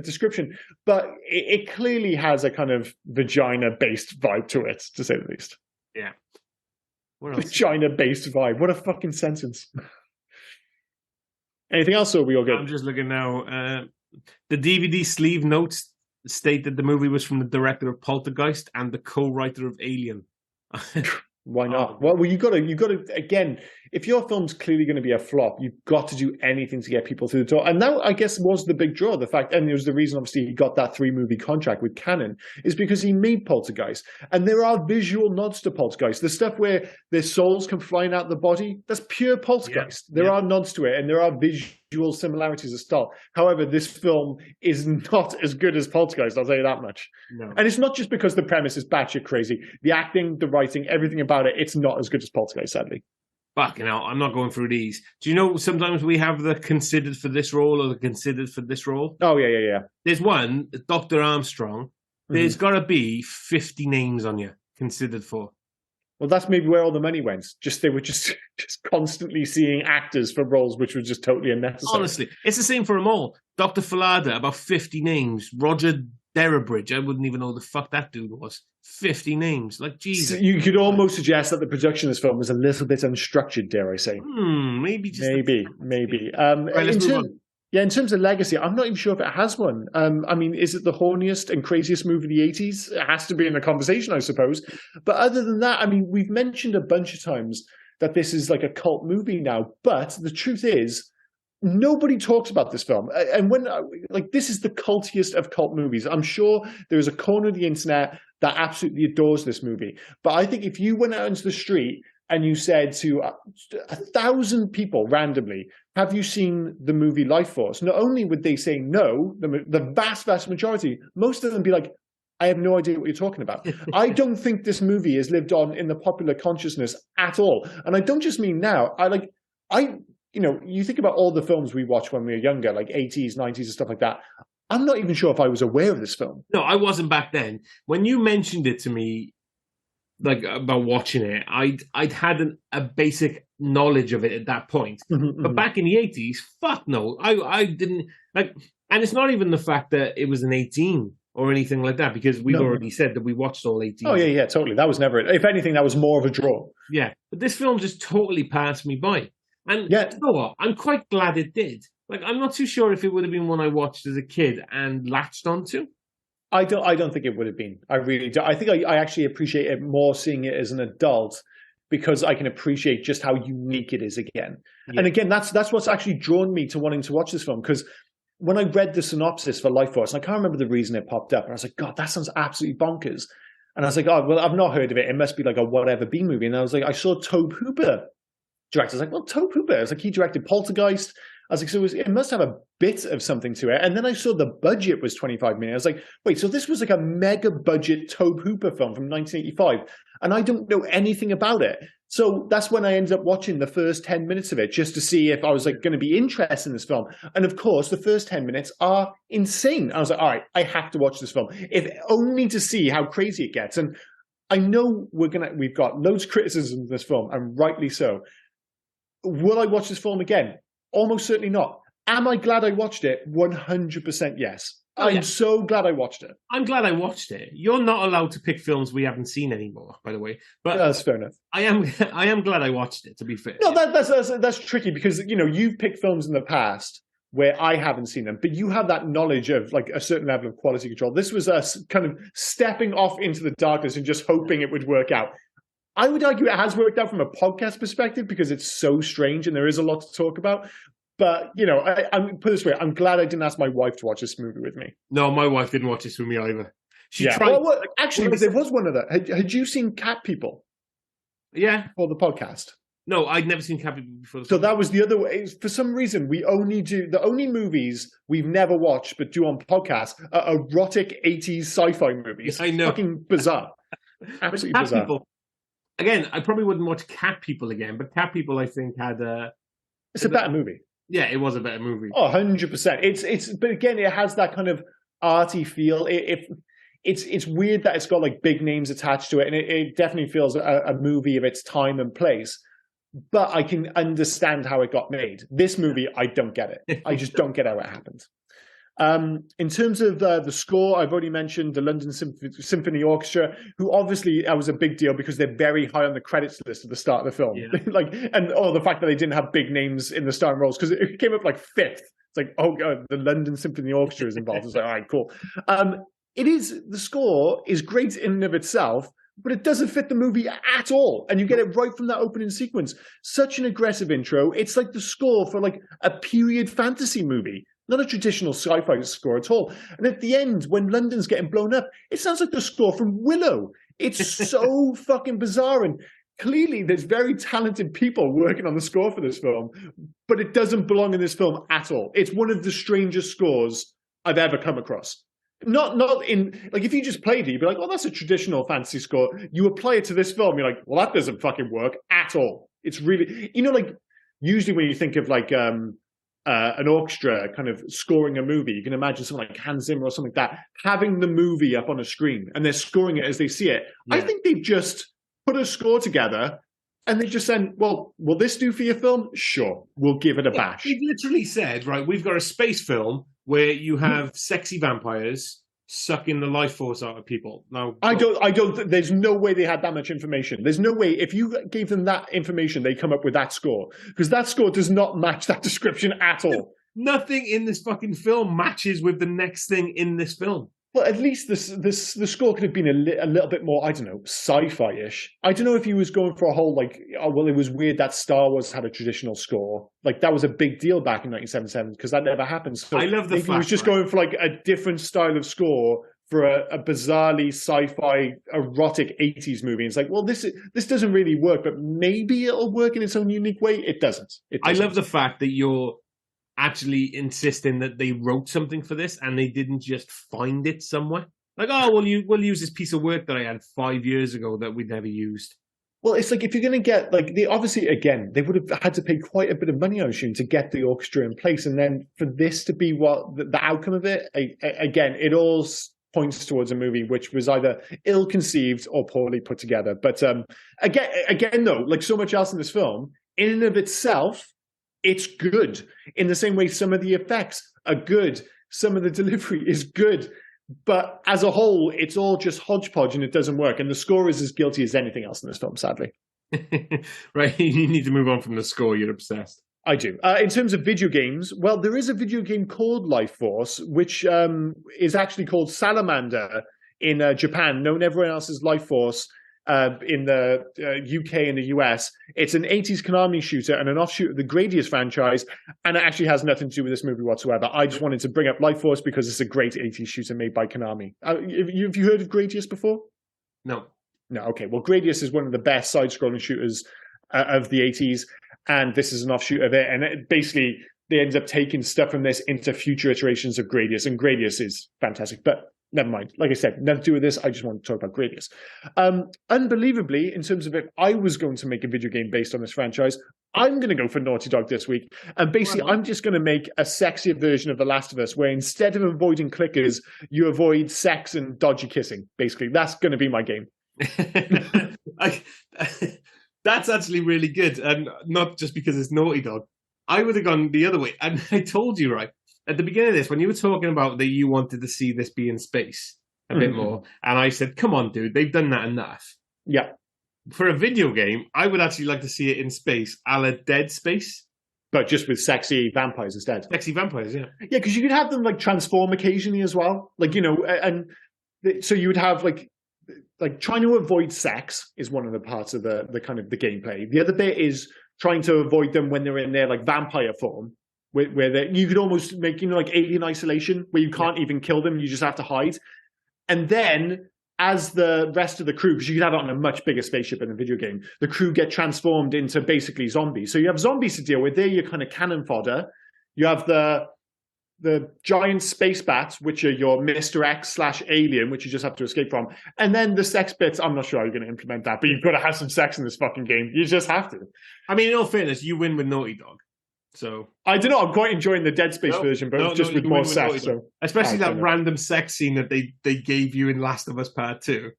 description, but it clearly has a kind of vagina-based vibe to it, to say the least. Yeah. What else? Vagina-based vibe. What a fucking sentence. Anything else, or are we all good? I'm just looking now. The DVD sleeve notes state that the movie was from the director of Poltergeist and the co-writer of Alien. Why not? Well, you got to again. If your film's clearly going to be a flop, you've got to do anything to get people through the door. And that, I guess, was the big draw. The fact, and it was the reason, obviously, he got that 3-movie contract with Canon, is because he made Poltergeist. And there are visual nods to Poltergeist. The stuff where their souls come flying out the body, that's pure Poltergeist. There are nods to it, and there are visual similarities of style. However, this film is not as good as Poltergeist, I'll tell you that much. No. And it's not just because the premise is batshit crazy. The acting, the writing, everything about it, it's not as good as Poltergeist, sadly. Fucking hell, I'm not going through these. Do you know sometimes we have the considered for this role or the considered for this role? Oh, yeah. There's one, Dr. Armstrong. There's got to be 50 names on you considered for. Well, that's maybe where all the money went. They were just constantly seeing actors for roles which were just totally unnecessary. Honestly, it's the same for them all. Dr. Falada, about 50 names. Roger Derabridge, I wouldn't even know who the fuck that dude was. 50 names, like Jesus. So you could almost suggest that the production of this film was a little bit unstructured, dare I say? Maybe. Right, in terms of legacy, I'm not even sure if it has one. I mean, is it the horniest and craziest movie of the 80s? It has to be in the conversation, I suppose. But other than that, I mean, we've mentioned a bunch of times that this is like a cult movie now. But the truth is, nobody talks about this film. And when, this is the cultiest of cult movies. I'm sure there is a corner of the internet that absolutely adores this movie. But I think if you went out into the street and you said to 1,000 people randomly, have you seen the movie Lifeforce? Not only would they say no, the vast, vast majority, most of them be like, I have no idea what you're talking about. I don't think this movie has lived on in the popular consciousness at all. And I don't just mean now. You think about all the films we watched when we were younger, like 80s, 90s and stuff like that. I'm not even sure if I was aware of this film. No, I wasn't back then. When you mentioned it to me, like about watching it, I'd had a basic knowledge of it at that point. But back in the 80s, fuck no. I didn't like, and it's not even the fact that it was an 18 or anything like that, because we've already said that we watched all 18. Oh, yeah, totally. That was never it. If anything, that was more of a draw. Yeah, but this film just totally passed me by. And you know what? I'm quite glad it did. Like, I'm not too sure if it would have been one I watched as a kid and latched onto. I don't think it would have been. I really do. I think I actually appreciate it more seeing it as an adult, because I can appreciate just how unique it is again. Yeah. And again, that's what's actually drawn me to wanting to watch this film, because when I read the synopsis for Lifeforce, and I can't remember the reason it popped up, and I was like, God, that sounds absolutely bonkers. And I was like, oh, well, I've not heard of it. It must be like a whatever B movie. And I was like, I saw Tobe Hooper direct. I was like, well, Tobe Hooper. I was like, he directed Poltergeist. I was like, so it must have a bit of something to it. And then I saw the budget was 25 million. I was like, wait, so this was like a mega budget Tobe Hooper film from 1985, and I don't know anything about it. So that's when I ended up watching the first 10 minutes of it, just to see if I was like going to be interested in this film. And of course, the first 10 minutes are insane. I was like, all right, I have to watch this film, if only to see how crazy it gets. And I know we've got loads of criticism of this film, and rightly so. Will I watch this film again? Almost certainly not. Am I glad I watched it? 100% yes. I'm so glad I watched it. I'm glad I watched it. You're not allowed to pick films we haven't seen anymore, by the way. But that's fair enough. I am glad I watched it, to be fair. No, that's tricky, because you've picked films in the past where I haven't seen them, but you have that knowledge of like a certain level of quality control. This was us kind of stepping off into the darkness and just hoping it would work out. I would argue it has worked out from a podcast perspective because it's so strange and there is a lot to talk about. But, you know, I'm put it this way, I'm glad I didn't ask my wife to watch this movie with me. No, my wife didn't watch this with me either. She tried. Well, actually, there was one of that. Had you seen Cat People? Yeah. For the podcast? No, I'd never seen Cat People before. So that was the other way. For some reason, we only do the only movies we've never watched but do on podcasts are erotic 80s sci-fi movies. I know. Fucking bizarre. Absolutely Cat bizarre. People, again, I probably wouldn't watch Cat People again, but Cat People, I think, had it's a better movie. Yeah, it was a better movie. Oh, 100%. But again, it has that kind of arty feel. It's weird that it's got like big names attached to it, and it definitely feels a movie of its time and place. But I can understand how it got made. This movie, I don't get it. I just don't get how it happened. In terms of the score, I've already mentioned the London Symphony Orchestra, who obviously that was a big deal because they're very high on the credits list at the start of the film. Yeah. The fact that they didn't have big names in the starring roles because it came up like fifth. It's like, oh god, the London Symphony Orchestra is involved. It's like, all right, cool. The score is great in and of itself, but it doesn't fit the movie at all. And you get it right from that opening sequence. Such an aggressive intro. It's like the score for like a period fantasy movie, not a traditional sci-fi score at all. And at the end, when London's getting blown up, it sounds like the score from Willow. It's so fucking bizarre. And clearly there's very talented people working on the score for this film, but it doesn't belong in this film at all. It's one of the strangest scores I've ever come across. Not in, like, if you just played it, you'd be like, oh, that's a traditional fantasy score. You apply it to this film, you're like, well, that doesn't fucking work at all. It's really, like, usually when you think of, like, an orchestra kind of scoring a movie, you can imagine someone like Hans Zimmer or something like that, having the movie up on a screen, and they're scoring it as they see it. Yeah. I think they've just put a score together, and they just said, well, will this do for your film? Sure, we'll give it a bash. He literally said, right, we've got a space film where you have sexy vampires sucking the life force out of people. Now, I don't. There's no way they had that much information. There's no way if you gave them that information, they come up with that score, because that score does not match that description at all. Nothing in this fucking film matches with the next thing in this film. Well, at least the score could have been a little bit more, I don't know, sci-fi-ish. I don't know if he was going for a whole, like, oh, well, it was weird that Star Wars had a traditional score. Like, that was a big deal back in 1977, because that never happened. So I love the fact he was just going for, like, a different style of score for a bizarrely sci-fi, erotic 80s movie. It's like, well, this doesn't really work, but maybe it'll work in its own unique way. It doesn't. I love the fact that you're actually insisting that they wrote something for this and they didn't just find it somewhere. Like, oh, we'll use this piece of work that I had 5 years ago that we'd never used. Well, it's like if you're going to get, like, they obviously, again, they would have had to pay quite a bit of money, I assume, to get the orchestra in place. And then for this to be what the outcome of it, again, it all points towards a movie which was either ill-conceived or poorly put together. But again, though, like so much else in this film, in and of itself, it's good. In the same way, some of the effects are good. Some of the delivery is good. But as a whole, it's all just hodgepodge and it doesn't work. And the score is as guilty as anything else in this film, sadly. Right, you need to move on from the score. You're obsessed. I do. In terms of video games, well, there is a video game called Lifeforce, which is actually called Salamander in Japan, known everywhere else as Lifeforce. In the UK and the US. It's an 80s Konami shooter and an offshoot of the Gradius franchise, and it actually has nothing to do with this movie whatsoever. I just wanted to bring up Lifeforce because it's a great 80s shooter made by Konami. Have you heard of Gradius before? No. No, okay. Well, Gradius is one of the best side-scrolling shooters of the 80s, and this is an offshoot of it, and basically they end up taking stuff from this into future iterations of Gradius, and Gradius is fantastic, but never mind. Like I said, nothing to do with this. I just want to talk about Gradius. Unbelievably, in terms of if I was going to make a video game based on this franchise, I'm going to go for Naughty Dog this week. And basically, I'm just going to make a sexier version of The Last of Us, where instead of avoiding clickers, you avoid sex and dodgy kissing. Basically, that's going to be my game. That's actually really good. And not just because it's Naughty Dog. I would have gone the other way. And I told you, right? At the beginning of this, when you were talking about that you wanted to see this be in space a bit more, and I said, come on, dude, they've done that enough. Yeah. For a video game, I would actually like to see it in space, a la Dead Space. but just with sexy vampires instead. Sexy vampires, yeah. Yeah, because you could have them like transform occasionally as well. Like, and so you would have like trying to avoid sex is one of the parts of the kind of the gameplay. The other bit is trying to avoid them when they're in their like vampire form, where you could almost make, like Alien Isolation, where you can't even kill them, you just have to hide. And then as the rest of the crew, because you can have it on a much bigger spaceship in a video game, the crew get transformed into basically zombies. So you have zombies to deal with. They're your kind of cannon fodder. You have the giant space bats, which are your Mr. X/alien, which you just have to escape from. And then the sex bits, I'm not sure how you're going to implement that, but you've got to have some sex in this fucking game. You just have to. I mean, in all fairness, you win with Naughty Dog. So I don't know. I'm quite enjoying the Dead Space version, but just with more sex. So especially that random sex scene that they gave you in Last of Us Part 2.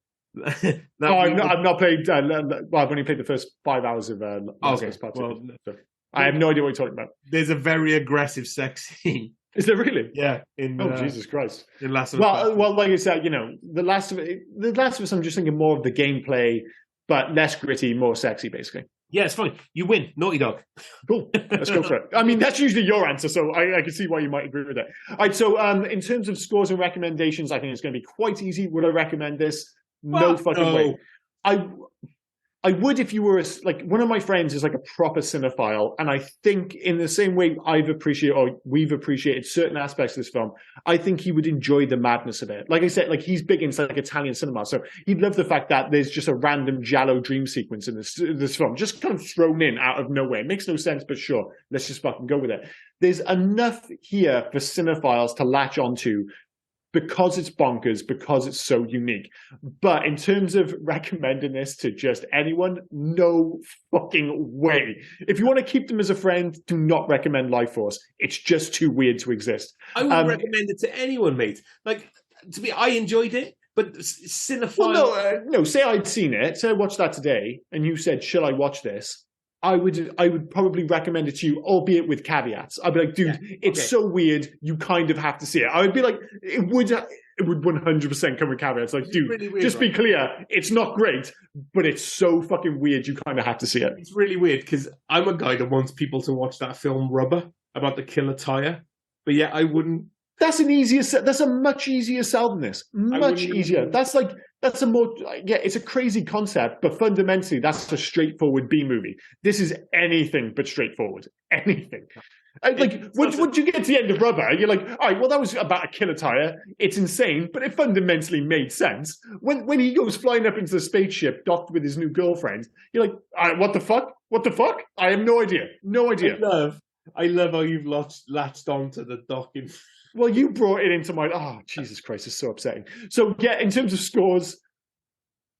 I've not played. Well, I've only played the first 5 hours of Last of Us Part 2. Well, so I have no idea what you're talking about. There's a very aggressive sex scene. Is there really? Yeah. Jesus Christ. In Last of Us. Well, like I said, the Last of Us. I'm just thinking more of the gameplay, but less gritty, more sexy, basically. Yeah, it's fine. You win, Naughty Dog. Cool. Let's go for it. I mean, that's usually your answer, so I can see why you might agree with that. All right, so in terms of scores and recommendations, I think it's going to be quite easy. Would I recommend this? No fucking way. I would if you were one of my friends is like a proper cinephile, and I think in the same way we've appreciated certain aspects of this film, I think he would enjoy the madness of it. Like I said, he's big into Italian cinema, so he'd love the fact that there's just a random giallo dream sequence in this film, just kind of thrown in out of nowhere. It makes no sense, but sure, let's just fucking go with it. There's enough here for cinephiles to latch onto, because it's bonkers, because it's so unique. But in terms of recommending this to just anyone, no fucking way. If you want to keep them as a friend, do not recommend Lifeforce. It's just too weird to exist. I would recommend it to anyone, mate. I enjoyed it, but cinephile... Well, no, say I'd seen it, say I watched that today, and you said, shall I watch this? I would probably recommend it to you, albeit with caveats. I'd be like, dude, it's so weird, you kind of have to see it. I would be like, it would 100% come with caveats. Like, dude, really weird, just be clear, it's not great, but it's so fucking weird, you kind of have to see it. It's really weird, because I'm a guy that wants people to watch that film Rubber, about the killer tire. But yeah, I wouldn't... That's a much easier sell than this. Much easier. It's a crazy concept, but fundamentally, that's a straightforward B movie. This is anything but straightforward. Anything. Once you get to the end of Rubber, you're like, all right, well, that was about a killer tire. It's insane, but it fundamentally made sense. When he goes flying up into the spaceship, docked with his new girlfriend, you're like, all right, what the fuck? What the fuck? I have no idea. No idea. I love how you've latched onto the docking. Well, you brought it into my... Oh, Jesus Christ, it's so upsetting. So, yeah, in terms of scores,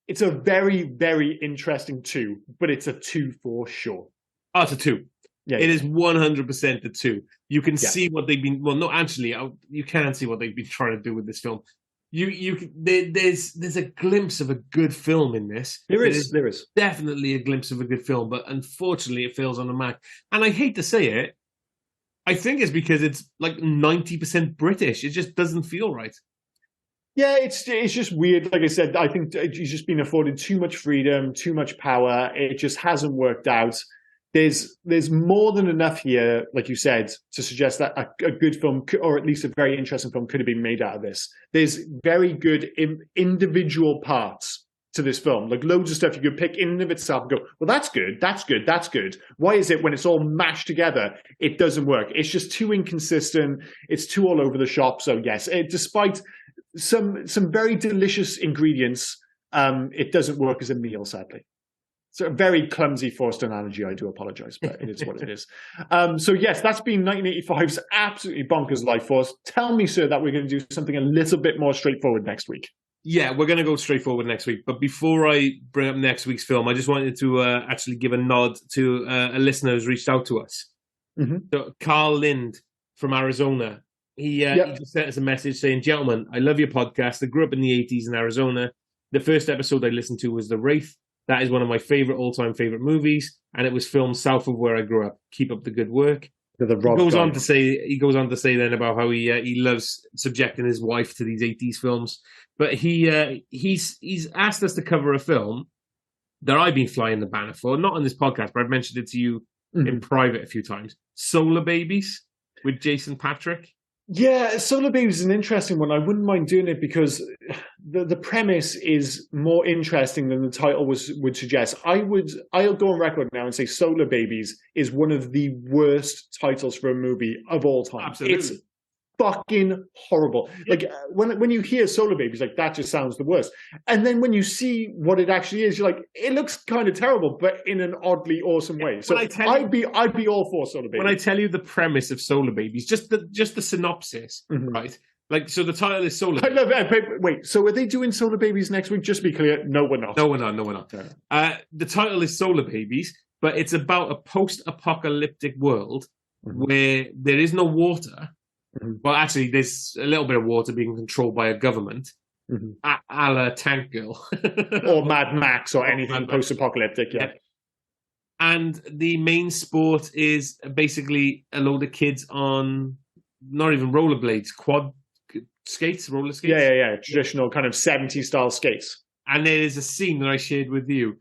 it's a very, very interesting 2, but it's a 2 for sure. Oh, it's a 2. Yeah, it is 100% a 2. You can see what they've been... Well, no, actually, you can see what they've been trying to do with this film. There's a glimpse of a good film in this. There is definitely a glimpse of a good film, but unfortunately, it fails on the mark. And I hate to say it, I think it's because it's like 90% British. It just doesn't feel right. Yeah, it's just weird. Like I said, I think he's just been afforded too much freedom, too much power. It just hasn't worked out. There's more than enough here, like you said, to suggest that a good film, or at least a very interesting film, could have been made out of this. There's very good individual parts to this film, like loads of stuff you could pick in and of itself and go, well, that's good, that's good, that's good. Why is it when it's all mashed together, it doesn't work? It's just too inconsistent. It's too all over the shop. So yes, despite some very delicious ingredients, it doesn't work as a meal, sadly. So a very clumsy forced analogy. I do apologize, but it is what it is. So yes, that's been 1985's absolutely bonkers Lifeforce. Tell me, sir, that we're going to do something a little bit more straightforward next week. Yeah, we're going to go straightforward next week. But before I bring up next week's film, I just wanted to actually give a nod to a listener who's reached out to us. Mm-hmm. So Carl Lind from Arizona. He just sent us a message saying, gentlemen, I love your podcast. I grew up in the 80s in Arizona. The first episode I listened to was The Wraith. That is one of my all-time favorite movies. And it was filmed south of where I grew up. Keep up the good work. He goes on to say then about how he loves subjecting his wife to these 80s films. But he's asked us to cover a film that I've been flying the banner for, not on this podcast, but I've mentioned it to you in private a few times. Solar Babies with Jason Patric. Yeah, Solar Babies is an interesting one. I wouldn't mind doing it because the premise is more interesting than the title would suggest. I'll go on record now and say Solar Babies is one of the worst titles for a movie of all time. Absolutely. It's fucking horrible. Like when you hear Solar Babies, like that just sounds the worst. And then when you see what it actually is, you're like, it looks kind of terrible, but in an oddly awesome way. So I'd be all for Solar Babies. When I tell you the premise of Solar Babies, just the synopsis, right? Like, so the title is Solar Babies. I love it. Wait, so are they doing Solar Babies next week? Just to be clear, no, we're not. No, we're not. The title is Solar Babies, but it's about a post-apocalyptic world where there is no water. Well, actually, there's a little bit of water being controlled by a government, a la Tank Girl. Or Mad Max or anything post-apocalyptic, yeah. And the main sport is basically a load of kids on, not even rollerblades, roller skates. Yeah. Traditional kind of 70s style skates. And there is a scene that I shared with you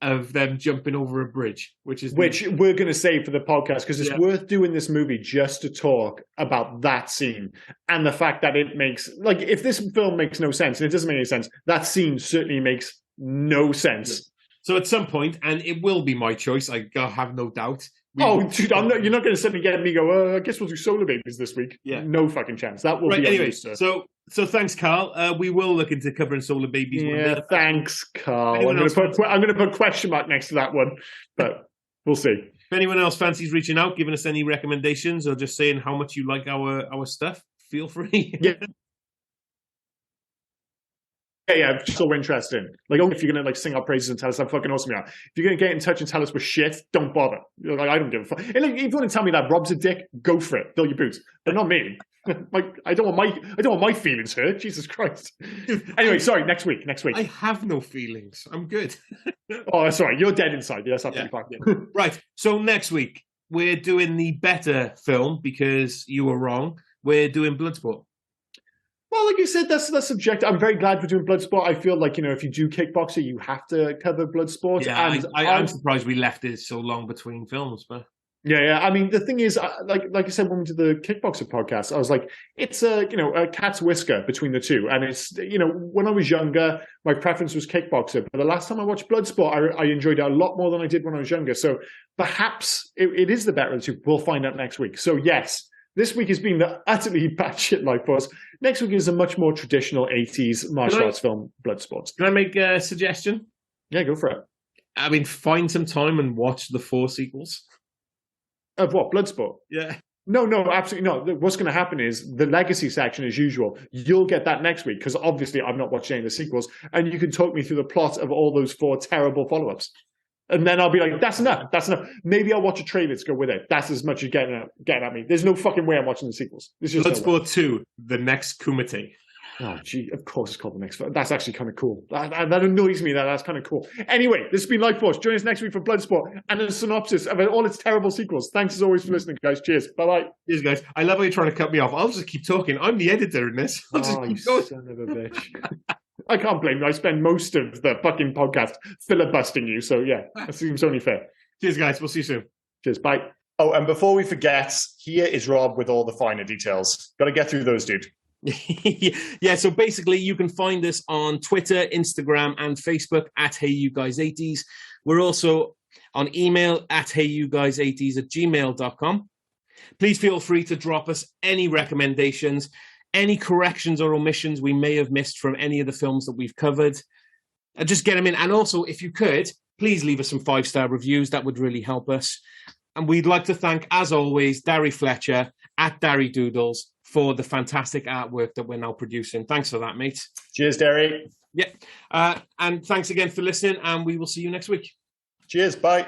of them jumping over a bridge, which we're going to save for the podcast because it's worth doing this movie just to talk about that scene and the fact that it makes, like, if this film makes no sense, and it doesn't make any sense, that scene certainly makes no sense. So at some point, and it will be my choice, I have no doubt. Dude, you're not going to suddenly get me go, I guess we'll do Solar Babies this week. Yeah. No fucking chance. That will be anyway, So thanks, Carl. We will look into covering Solar Babies. Yeah, thanks, Carl. I'm going to put question mark next to that one, but we'll see. If anyone else fancies reaching out, giving us any recommendations, or just saying how much you like our stuff, feel free. Yeah, so interesting. Like, only if you're gonna sing our praises and tell us how fucking awesome you are. If you're gonna get in touch and tell us we're shit, don't bother. Like, I don't give a fuck. And if you want to tell me that Rob's a dick, go for it. Fill your boots, but not me. Like, I don't want my feelings hurt. Jesus Christ. Anyway, sorry. Next week. I have no feelings. I'm good. Oh, that's all right. You're dead inside. Yes, absolutely fine. Yeah. Right. So next week we're doing the better film because you were wrong. We're doing Bloodsport. Well, like you said, that's subjective. I'm very glad we're doing Bloodsport. I feel like, if you do Kickboxer, you have to cover Bloodsport. Yeah, and I'm surprised we left it so long between films, but yeah. I mean, the thing is, like I said when we did the Kickboxer podcast, I was like, it's a cat's whisker between the two. And it's when I was younger, my preference was Kickboxer, but the last time I watched Bloodsport, I enjoyed it a lot more than I did when I was younger. So perhaps it is the better of the two. We'll find out next week. So yes. This week has been the utterly batshit Lifeforce. Next week is a much more traditional 80s martial arts film, Bloodsport. Can I make a suggestion? Yeah, go for it. I mean, find some time and watch the 4 sequels. Of what? Bloodsport? Yeah. No, absolutely not. What's going to happen is the legacy section, as usual, you'll get that next week because obviously I've not watched any of the sequels, and you can talk me through the plot of all those 4 terrible follow-ups. And then I'll be like, that's enough. Maybe I'll watch a trailer to go with it. That's as much as getting at me. There's no fucking way I'm watching the sequels. Bloodsport 2, The Next Kumite. Oh, gee, of course it's called The Next Film. That's actually kind of cool. That annoys me. That's kind of cool. Anyway, this has been Lifeforce. Join us next week for Bloodsport and a synopsis of all its terrible sequels. Thanks as always for listening, guys. Cheers. Bye-bye. Cheers, guys. I love how you're trying to cut me off. I'll just keep talking. I'm the editor in this. I'll just keep going. Son of a bitch. I can't blame you. I spend most of the fucking podcast filibustering you. So, yeah, that seems only fair. Cheers, guys. We'll see you soon. Cheers. Bye. Oh, and before we forget, here is Rob with all the finer details. Got to get through those, dude. Yeah, so basically you can find us on Twitter, Instagram, and Facebook at HeyYouGuys80s. We're also on email at HeyYouGuys80s@gmail.com. Please feel free to drop us any recommendations, any corrections or omissions we may have missed from any of the films that we've covered. Just get them in. And also, if you could, please leave us some 5-star reviews. That would really help us. And we'd like to thank, as always, Darry Fletcher at Darry Doodles for the fantastic artwork that we're now producing. Thanks for that, mate. Cheers, Darry. Yeah. And thanks again for listening, and we will see you next week. Cheers. Bye.